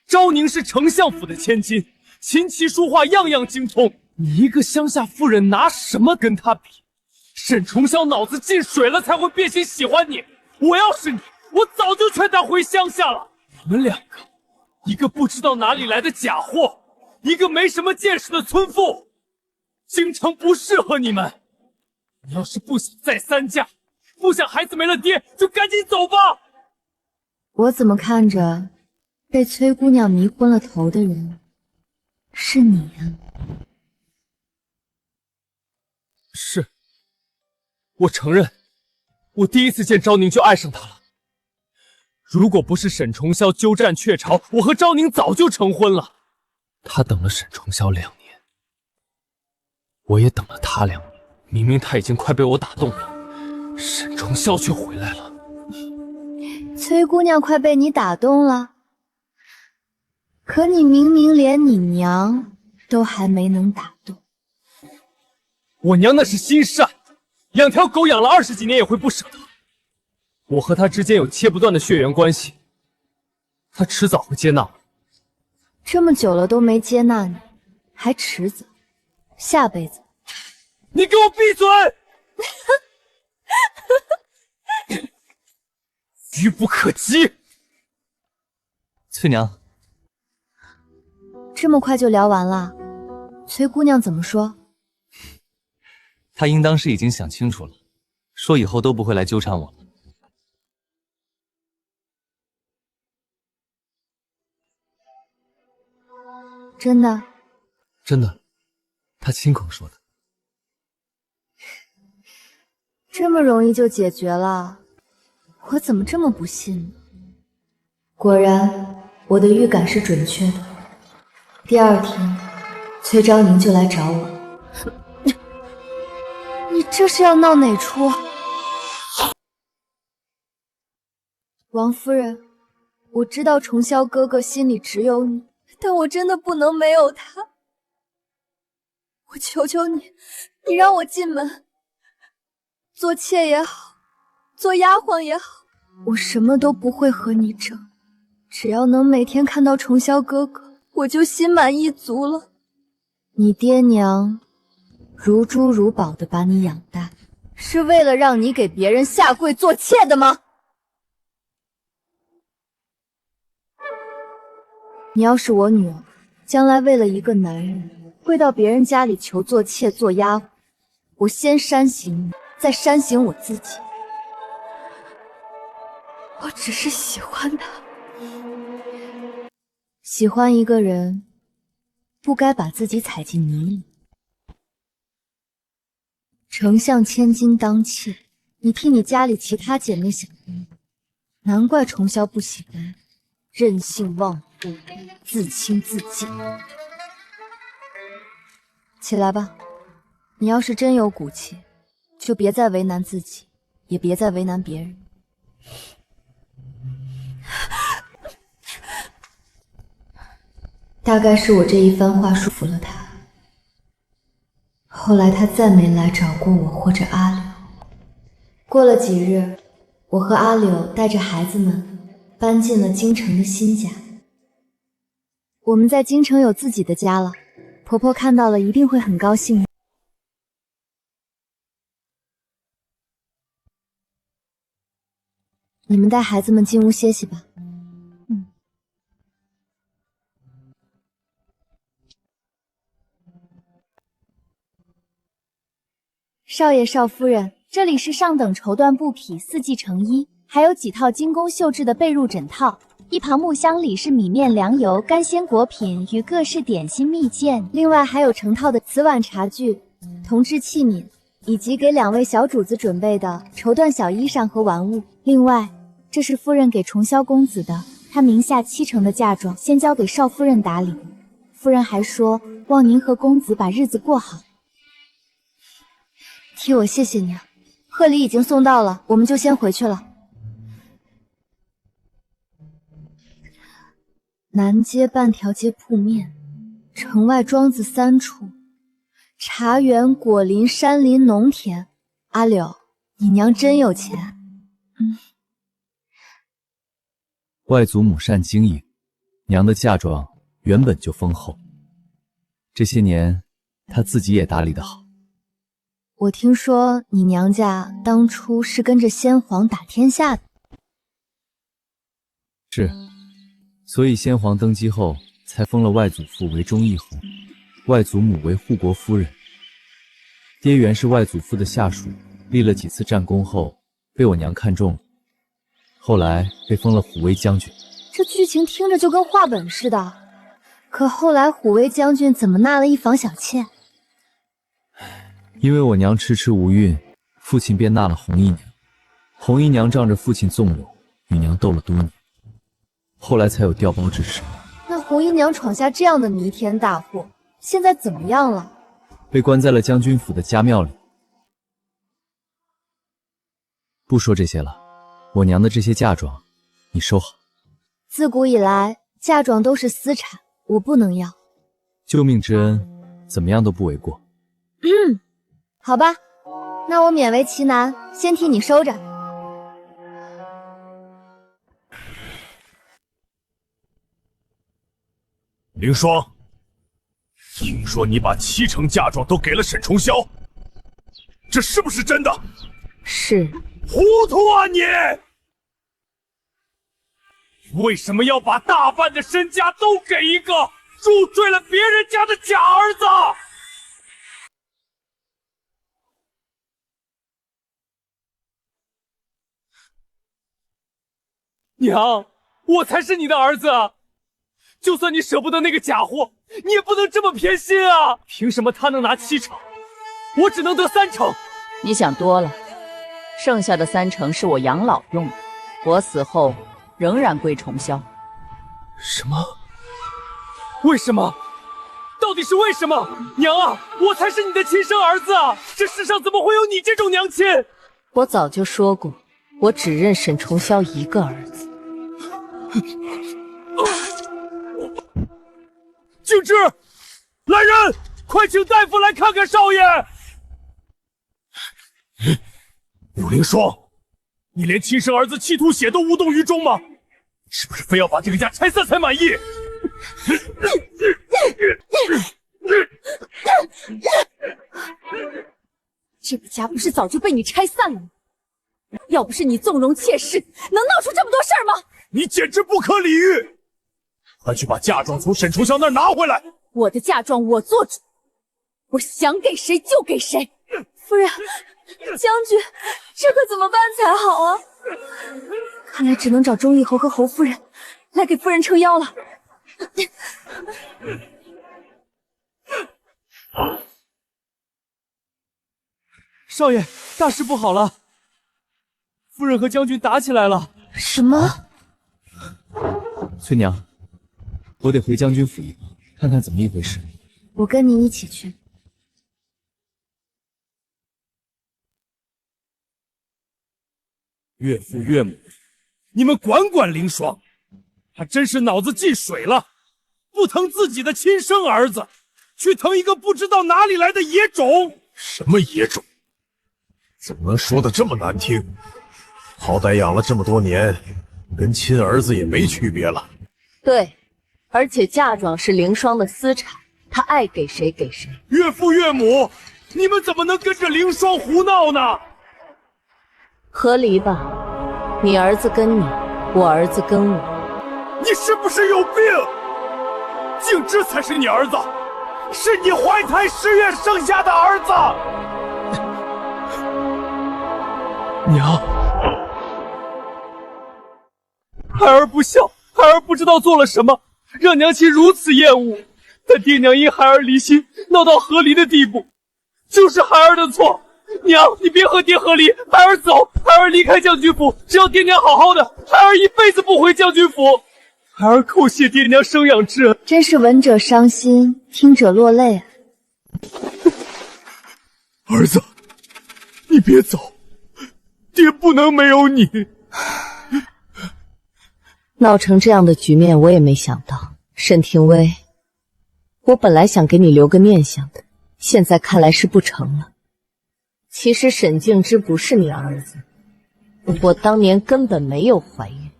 昭宁是丞相府的千金，琴棋书画样样精通，你一个乡下妇人拿什么跟她比？沈重孝脑子进水了才会变心喜欢你，我要是你，我早就劝他回乡下了。你们两个，一个不知道哪里来的假货，一个没什么见识的村妇，京城不适合你们。你要是不想再三嫁，不想孩子没了爹，就赶紧走吧。我怎么看着被崔姑娘迷昏了头的人是你啊？是，我承认，我第一次见昭宁就爱上她了。如果不是沈重孝鸠占鹊巢，我和昭宁早就成婚了。他等了沈重孝2年，我也等了他2年。明明他已经快被我打动了，沈重孝却回来了。崔姑娘快被你打动了，可你明明连你娘都还没能打动。我娘那是心善，2条狗养了20几年也会不舍得。我和她之间有切不断的血缘关系，她迟早会接纳我。这么久了都没接纳你，还迟早？下辈子？你给我闭嘴！愚不可及。翠娘，这么快就聊完了？崔姑娘怎么说？她应当是已经想清楚了，说以后都不会来纠缠我了。真的？真的，她亲口说的。这么容易就解决了？我怎么这么不信呢？果然，我的预感是准确的。第二天，崔昭宁就来找我。你这是要闹哪出？王夫人，我知道重霄哥哥心里只有你，但我真的不能没有他。我求求你，你让我进门，做妾也好，做丫鬟也好，我什么都不会和你争，只要能每天看到重霄哥哥，我就心满意足了。你爹娘如珠如宝的把你养大，是为了让你给别人下跪做妾的吗？你要是我女儿，将来为了一个男人跪到别人家里求做妾做丫鬟，我先煽醒你，再煽醒我自己。我只是喜欢他，喜欢一个人，不该把自己踩进泥里。丞相千金当妾，你替你家里其他姐妹想，难怪重霄不喜欢，任性妄为，自轻自贱。起来吧，你要是真有骨气，就别再为难自己，也别再为难别人。大概是我这一番话说服了他，后来他再没来找过我或者阿柳。过了几日，我和阿柳带着孩子们搬进了京城的新家。我们在京城有自己的家了，婆婆看到了一定会很高兴。你们带孩子们进屋歇息吧。少爷少夫人，这里是上等绸缎布匹4季成衣，还有几套精工绣制的被褥枕套。一旁木箱里是米面粮油、干鲜果品与各式点心蜜饯，另外还有成套的瓷碗茶具、铜制器皿，以及给2位小主子准备的绸缎小衣裳和玩物。另外，这是夫人给重霄公子的，他名下70%的嫁妆，先交给少夫人打理。夫人还说，望您和公子把日子过好。替我谢谢你啊，贺礼已经送到了，我们就先回去了。南街半条街铺面，城外庄子3处，茶园、果林、山林、农田。阿柳，你娘真有钱。外祖母善经营，娘的嫁妆原本就丰厚，这些年她自己也打理得好。我听说你娘家当初是跟着先皇打天下的。是，所以先皇登基后才封了外祖父为忠义侯，外祖母为护国夫人。爹原是外祖父的下属，立了几次战功后被我娘看中了，后来被封了虎威将军。这剧情听着就跟话本似的，可后来虎威将军怎么纳了一房小妾？因为我娘迟迟无孕，父亲便纳了红姨娘。红姨娘仗着父亲纵容，与娘斗了多年，后来才有调包之事。那红姨娘闯下这样的弥天大祸，现在怎么样了？被关在了将军府的家庙里。不说这些了，我娘的这些嫁妆，你收好。自古以来，嫁妆都是私产，我不能要。救命之恩，怎么样都不为过。好吧，那我勉为其难，先替你收着。凌霜，听说你把70%嫁妆都给了沈重霄，这是不是真的？是。糊涂啊你！为什么要把大半的身家都给一个入赘了别人家的假儿子？娘，我才是你的儿子啊！就算你舍不得那个假货，你也不能这么偏心啊！凭什么他能拿7成，我只能得3成？你想多了，剩下的3成是我养老用的，我死后仍然归重霄。什么？为什么？到底是为什么？娘啊，我才是你的亲生儿子啊！这世上怎么会有你这种娘亲？我早就说过，我只认沈重霄一个儿子。静之，来人，快请大夫来看看少爷。陆凌霜，你连亲生儿子气吐血都无动于衷吗？是不是非要把这个家拆散才满意？这个家不是早就被你拆散了吗？要不是你纵容妾室，能闹出这么多事儿吗？你简直不可理喻！快去把嫁妆从沈重霄那儿拿回来！我的嫁妆我做主，我想给谁就给谁。夫人，将军，这可怎么办才好啊？看来只能找钟义侯和侯夫人来给夫人撑腰了。少爷，大事不好了！夫人和将军打起来了。什么？翠娘，我得回将军府看看怎么一回事。我跟你一起去。岳父岳母，你们管管凌霜，他真是脑子进水了，不疼自己的亲生儿子，去疼一个不知道哪里来的野种。什么野种？怎么能说的这么难听？好歹养了这么多年，跟亲儿子也没区别了。对，而且嫁妆是凌霜的私产，她爱给谁给谁。岳父岳母，你们怎么能跟着凌霜胡闹呢？合理吧？你儿子跟你，我儿子跟我。你是不是有病？静之才是你儿子，是你怀胎10月生下的儿子。娘，孩儿不孝，孩儿不知道做了什么，让娘亲如此厌恶。但爹娘因孩儿离心，闹到和离的地步，就是孩儿的错。娘，你别和爹和离，孩儿走，孩儿离开将军府，只要爹娘好好的，孩儿一辈子不回将军府。孩儿叩谢爹娘生养之恩。真是闻者伤心，听者落泪。儿子，你别走，爹不能没有你。闹成这样的局面，我也没想到。沈廷威，我本来想给你留个念想的，现在看来是不成了。其实沈静之不是你儿子，我当年根本没有怀孕。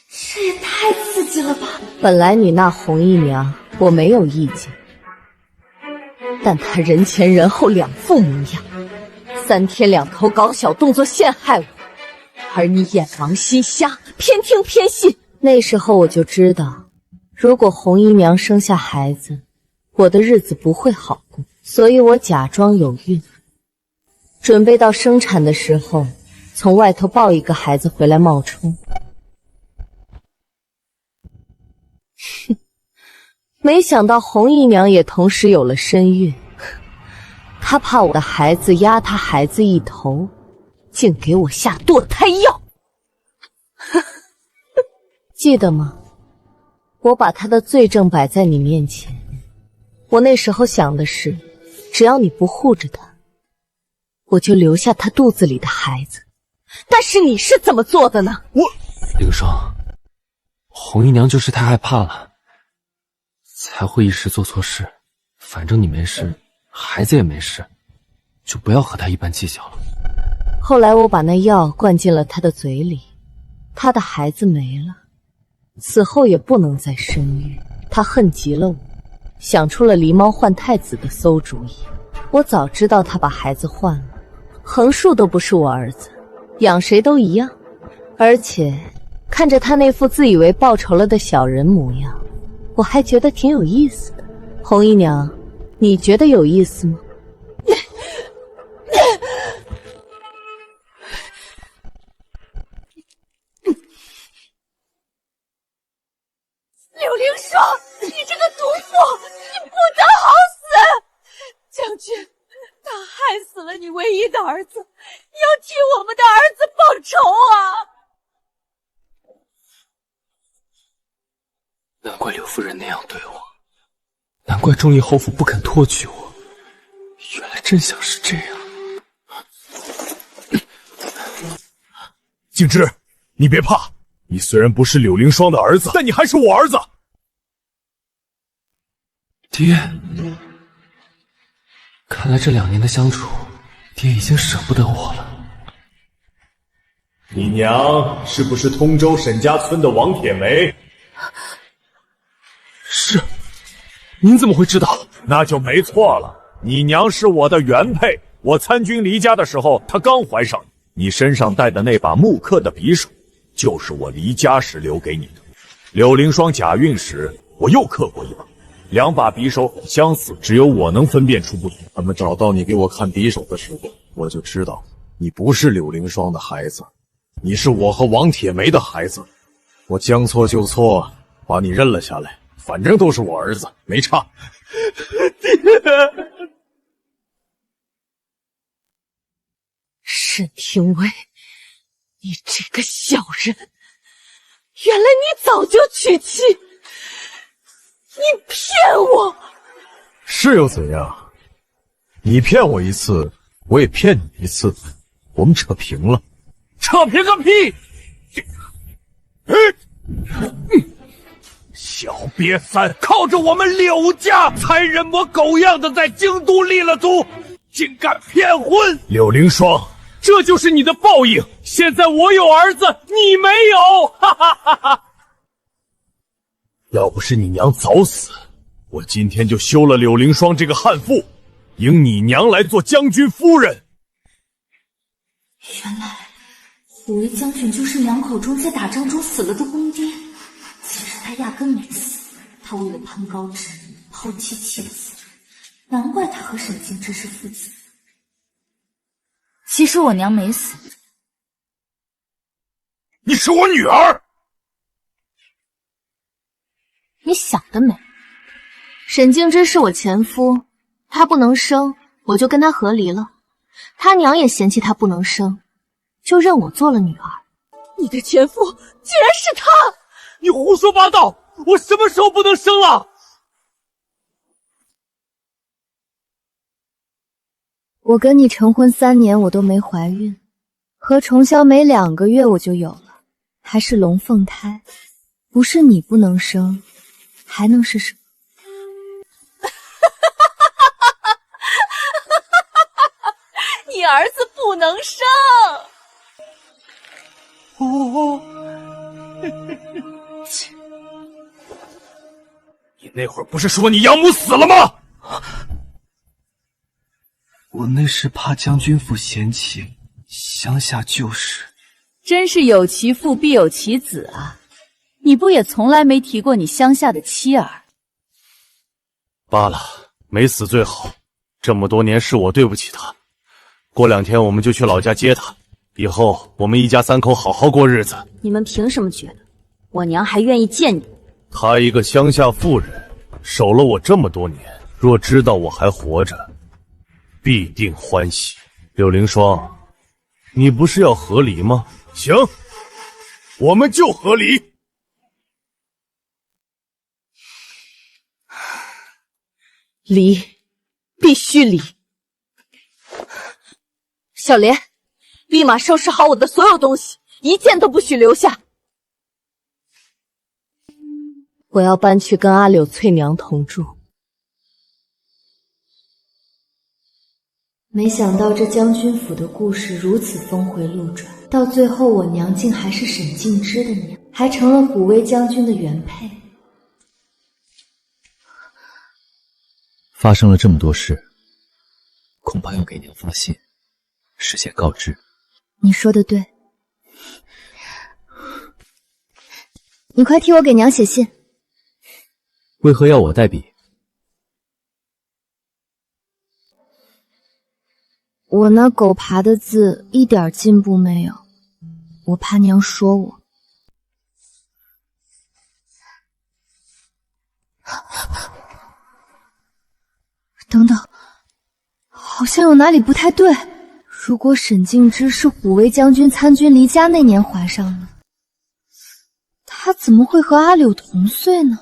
这也太刺激了吧！本来你那红姨娘我没有意见，但她人前人后两副模样，3天2头搞小动作陷害我，而你眼盲心瞎，偏听偏信。那时候我就知道，如果红姨娘生下孩子，我的日子不会好过，所以我假装有孕，准备到生产的时候从外头抱一个孩子回来冒充。哼，没想到红姨娘也同时有了身孕，她怕我的孩子压她孩子一头，竟给我下堕胎药。记得吗？我把她的罪证摆在你面前，我那时候想的是，只要你不护着她，我就留下她肚子里的孩子。但是你是怎么做的呢？凌霜，红姨娘就是太害怕了，才会一时做错事。反正你没事，孩子也没事，就不要和她一般计较了。后来我把那药灌进了她的嘴里，她的孩子没了，死后也不能再生育。她恨极了我，想出了狸猫换太子的馊主意。我早知道她把孩子换了，横竖都不是我儿子，养谁都一样，而且看着他那副自以为报仇了的小人模样，我还觉得挺有意思的。红姨娘，你觉得有意思吗？柳凌霜，你这个毒妇，你不得好死！将军，他害死了你唯一的儿子，你要替我们的儿子报仇啊！难怪柳夫人那样对我，难怪忠义侯府不肯托举我，原来真相是这样。景之，你别怕，你虽然不是柳凌霜的儿子，但你还是我儿子。爹，看来这2年的相处，爹已经舍不得我了。你娘是不是通州沈家村的王铁梅？是，您怎么会知道？那就没错了，你娘是我的原配。我参军离家的时候，她刚怀上你。你身上带的那把木刻的匕首，就是我离家时留给你的。柳凌霜假孕时，我又刻过一把。2把匕首相似，只有我能分辨出不同。他们找到你给我看匕首的时候，我就知道你不是柳凌霜的孩子，你是我和王铁梅的孩子。我将错就错，把你认了下来，反正都是我儿子，没差。沈廷尉，你这个小人，原来你早就娶妻，你骗我！是又怎样？你骗我一次，我也骗你一次，我们扯平了。扯平个屁！小瘪三，靠着我们柳家才人模狗样的在京都立了足，竟敢骗婚！柳凌霜，这就是你的报应！现在我有儿子，你没有！哈哈哈哈！要不是你娘早死，我今天就休了柳凌霜这个悍妇，迎你娘来做将军夫人。原来虎威将军就是娘口中在打仗中死了的公爹。其实他压根没死，他为了攀高枝抛妻弃子，难怪他和沈静之是父子。其实我娘没死。你是我女儿！你想得美！沈静之是我前夫，他不能生，我就跟他和离了。他娘也嫌弃他不能生，就认我做了女儿。你的前夫竟然是他！你胡说八道！我什么时候不能生了？我跟你成婚3年，我都没怀孕，和重霄没2个月我就有了，还是龙凤胎。不是你不能生，还能是什么？你儿子不能生。你那会儿不是说你养母死了吗？我那时怕将军府嫌弃，乡下旧事。真是有其父必有其子啊！你不也从来没提过你乡下的妻儿？罢了，没死最好。这么多年是我对不起他。过2天我们就去老家接他，以后我们一家3口好好过日子。你们凭什么觉得我娘还愿意见你？她一个乡下妇人，守了我这么多年，若知道我还活着，必定欢喜。柳凌霜，你不是要和离吗？行，我们就和离。离，必须离！小莲，立马收拾好我的所有东西，一件都不许留下。我要搬去跟阿柳翠娘同住。没想到这将军府的故事如此峰回路转，到最后我娘竟还是沈静之的娘，还成了虎威将军的原配。发生了这么多事，恐怕要给娘发信，事先告知。你说的对，你快替我给娘写信。为何要我代笔？我那狗爬的字一点进步没有，我怕娘说我。等等，好像有哪里不太对。如果沈静之是虎威将军参军离家那年怀上的，他怎么会和阿柳同岁呢？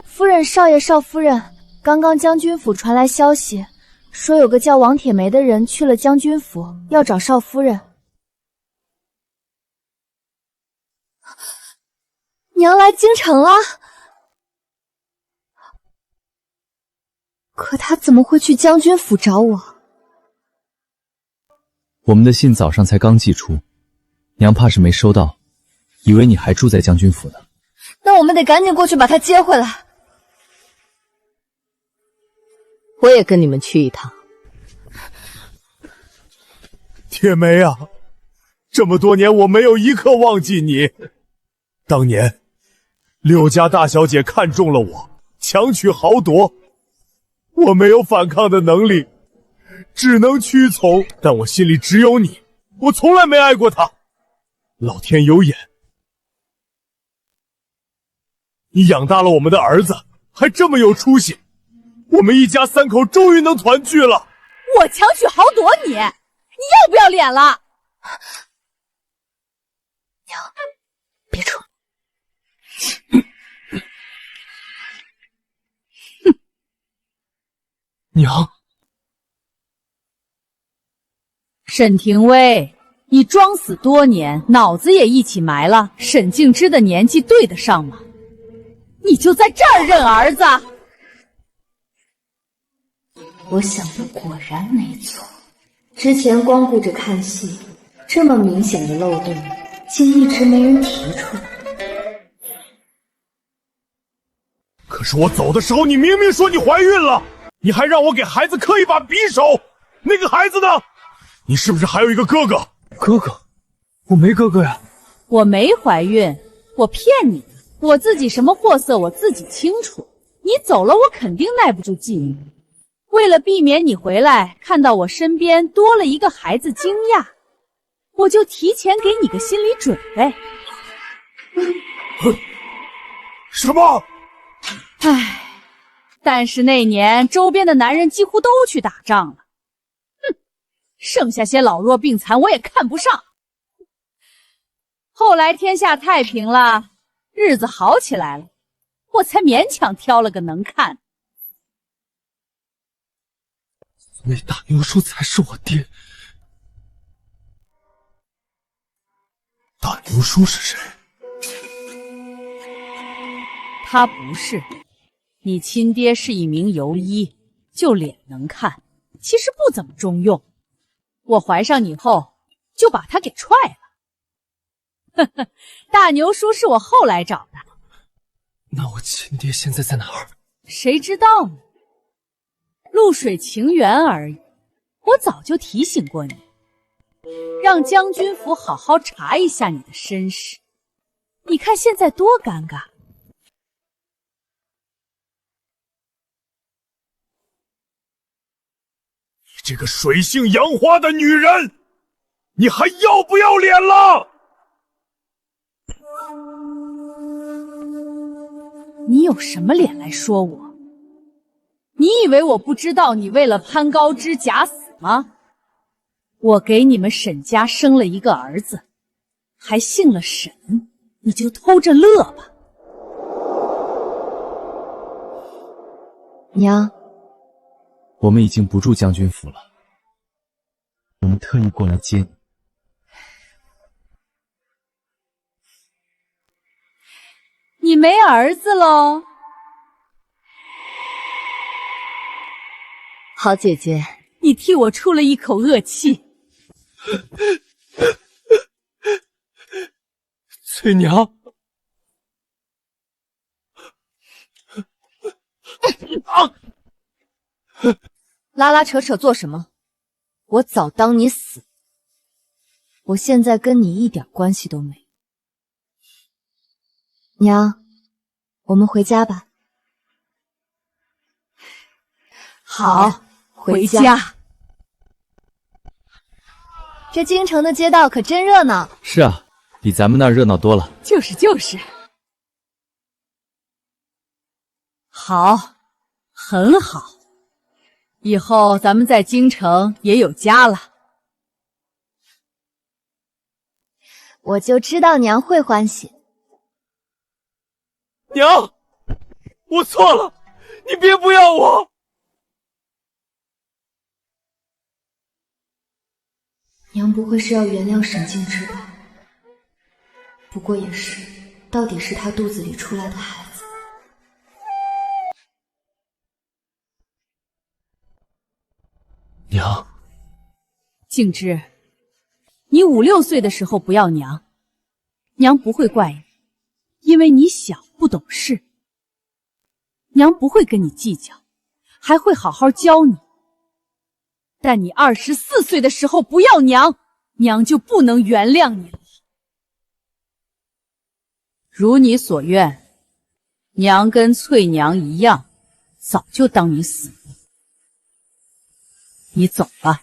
夫人，少爷，少夫人，刚刚将军府传来消息，说有个叫王铁梅的人去了将军府，要找少夫人。娘来京城了，可他怎么会去将军府找我？我们的信早上才刚寄出，娘怕是没收到，以为你还住在将军府呢。那我们得赶紧过去把他接回来。我也跟你们去一趟。铁梅啊，这么多年我没有一刻忘记你。当年柳家大小姐看中了我，强取豪夺，我没有反抗的能力，只能屈从，但我心里只有你，我从来没爱过她。老天有眼，你养大了我们的儿子，还这么有出息，我们一家三口终于能团聚了。我强取豪夺你，你要不要脸了？娘，别冲！娘，沈廷威，你装死多年，脑子也一起埋了。沈静之的年纪对得上吗？你就在这儿认儿子？我想的果然没错，之前光顾着看戏，这么明显的漏洞，竟一直没人提出来。可是我走的时候，你明明说你怀孕了，你还让我给孩子刻一把匕首，那个孩子呢？你是不是还有一个哥哥？哥哥，我没哥哥呀。我没怀孕，我骗你的，我自己什么货色我自己清楚。你走了，我肯定耐不住寂寞。为了避免你回来看到我身边多了一个孩子惊讶，我就提前给你个心理准备。什么？唉，但是那年周边的男人几乎都去打仗了，哼，剩下些老弱病残我也看不上。后来天下太平了，日子好起来了，我才勉强挑了个能看。那大牛叔才是我爹。大牛叔是谁？他不是。你亲爹是一名游医，就脸能看，其实不怎么中用。我怀上你后，就把他给踹了。呵呵，大牛叔是我后来找的。那我亲爹现在在哪儿？谁知道呢？露水情缘而已。我早就提醒过你，让将军府好好查一下你的身世。你看现在多尴尬。这个水性杨花的女人，你还要不要脸了？你有什么脸来说我？你以为我不知道你为了攀高枝假死吗？我给你们沈家生了一个儿子，还姓了沈，你就偷着乐吧。娘，我们已经不住将军府了，我们特意过来接你。你没儿子喽？好姐姐，你替我出了一口恶气。翠娘，拉拉扯扯做什么？我早当你死。我现在跟你一点关系都没有。娘，我们回家吧。好，回家。这京城的街道可真热闹。是啊，比咱们那儿热闹多了。就是。好，很好。以后咱们在京城也有家了。我就知道娘会欢喜。娘，我错了，你别不要我。娘不会是要原谅沈静之吧？不过也是，到底是她肚子里出来的孩子。娘，静之，你5、6岁的时候不要娘，娘不会怪你，因为你小不懂事。娘不会跟你计较，还会好好教你。但你24岁的时候不要娘，娘就不能原谅你了。如你所愿，娘跟翠娘一样，早就当你死了。你走吧。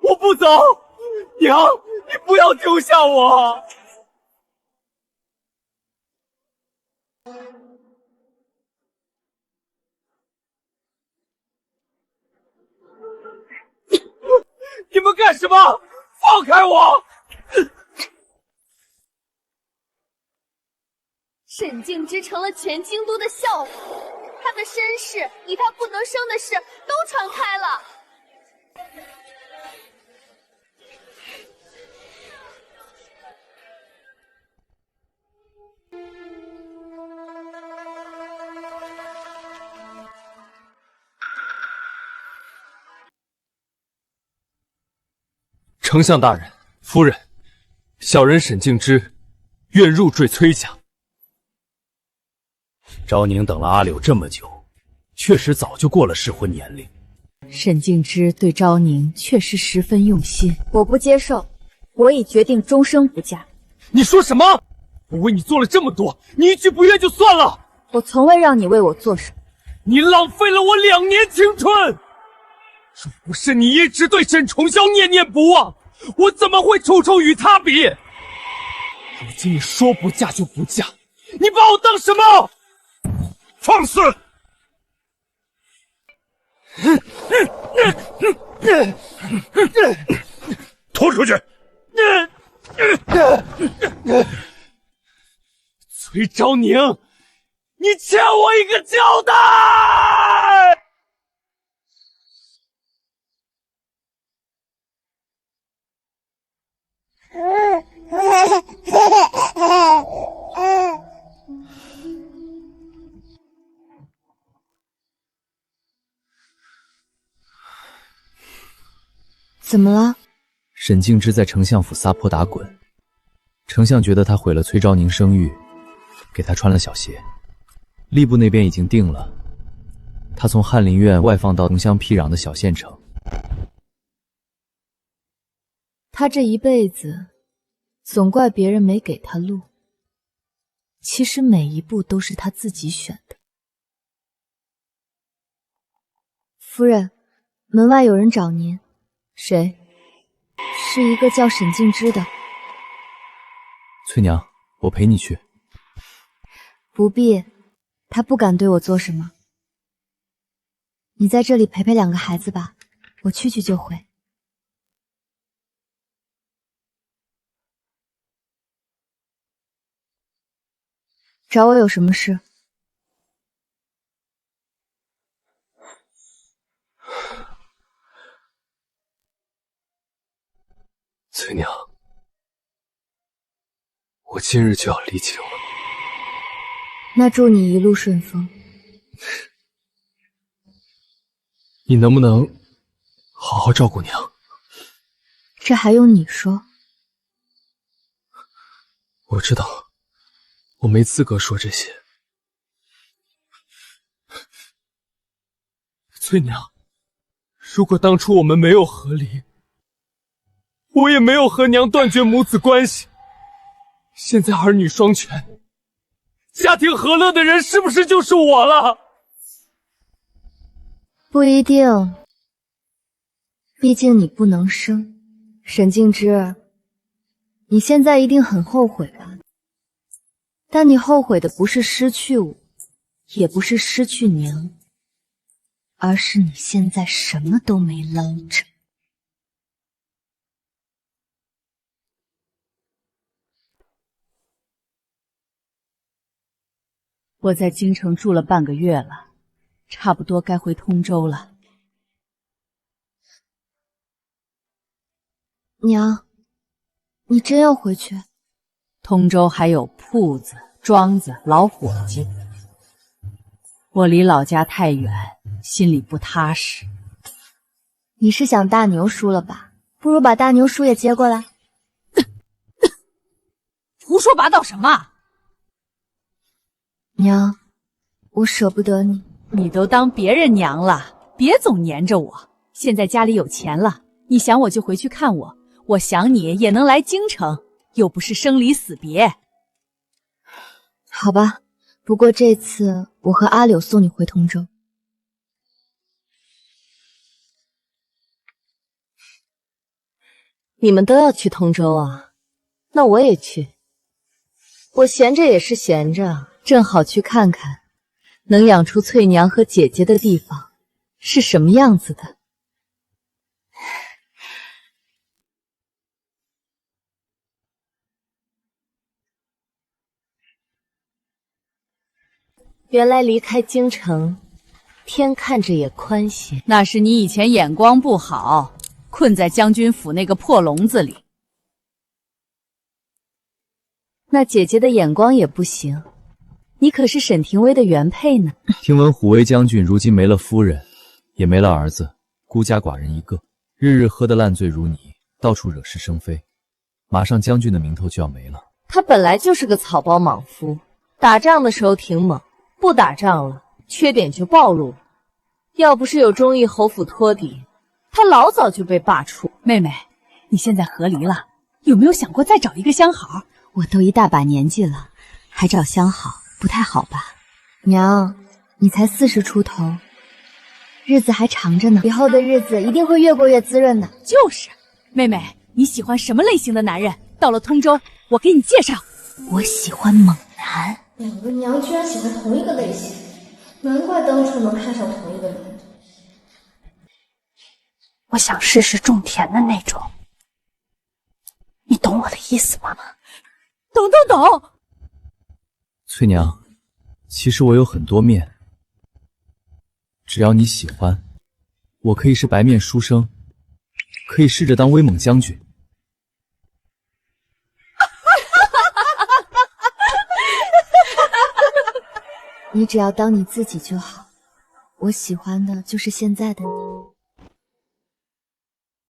我不走，娘，你不要丢下我。你们干什么？放开我！沈静之成了全京都的笑话，她的身世以她不能生的事都传开了。丞相大人，夫人，小人沈静之愿入赘崔家。昭宁等了阿柳这么久，确实早就过了适婚年龄。沈静之对昭宁确实十分用心。我不接受，我已决定终生不嫁。你说什么？我为你做了这么多，你一句不愿就算了。我从未让你为我做什么。你浪费了我2年青春。若不是你一直对沈重霄念念不忘，我怎么会处处与他比？如今你说不嫁就不嫁，你把我当什么？放肆！拖出去！崔昭宁，你欠我一个交代！怎么了？沈静之在丞相府撒泼打滚，丞相觉得他毁了崔昭宁声誉，给他穿了小鞋。吏部那边已经定了，他从翰林院外放到同乡僻壤的小县城。他这一辈子，总怪别人没给他路，其实每一步都是他自己选的。夫人，门外有人找您。谁？是一个叫沈静之的。翠娘，我陪你去。不必，他不敢对我做什么。你在这里陪陪2个孩子吧，我去就回。找我有什么事？翠娘，我今日就要离京了。那祝你一路顺风。你能不能好好照顾娘？这还用你说？我知道，我没资格说这些。翠娘，如果当初我们没有和离，我也没有和娘断绝母子关系，现在儿女双全，家庭和乐的人是不是就是我了？不一定，毕竟你不能生。沈静之，你现在一定很后悔吧？但你后悔的不是失去我，也不是失去娘，而是你现在什么都没捞着。我在京城住了半个月了，差不多该回通州了。娘，你真要回去？通州还有铺子、庄子、老伙计，我离老家太远，心里不踏实。你是想大牛输了吧？不如把大牛叔也接过来。胡说八道什么？娘，我舍不得你。你都当别人娘了，别总黏着我。现在家里有钱了，你想我就回去看我，我想你也能来京城，又不是生离死别。好吧，不过这次我和阿柳送你回通州。你们都要去通州啊？那我也去。我闲着也是闲着，正好去看看能养出翠娘和姐姐的地方是什么样子的。原来离开京城，天看着也宽些。那是你以前眼光不好，困在将军府那个破笼子里。那姐姐的眼光也不行，你可是沈廷威的原配呢。听闻虎威将军如今没了夫人，也没了儿子，孤家寡人一个，日日喝得烂醉如泥，到处惹是生非，马上将军的名头就要没了。他本来就是个草包莽夫，打仗的时候挺猛，不打仗了，缺点就暴露了。要不是有忠义侯府托底，他老早就被罢黜。妹妹，你现在和离了，有没有想过再找一个相好？我都一大把年纪了，还找相好，不太好吧？娘，你才40出头，日子还长着呢，以后的日子一定会越过越滋润的。就是，妹妹，你喜欢什么类型的男人？到了通州，我给你介绍。我喜欢猛男。两个娘居然喜欢同一个类型，难怪当初能看上同一个人。我想试试种田的那种，你懂我的意思吗？懂。翠娘，其实我有很多面，只要你喜欢，我可以是白面书生，可以试着当威猛将军。你只要当你自己就好，我喜欢的就是现在的你。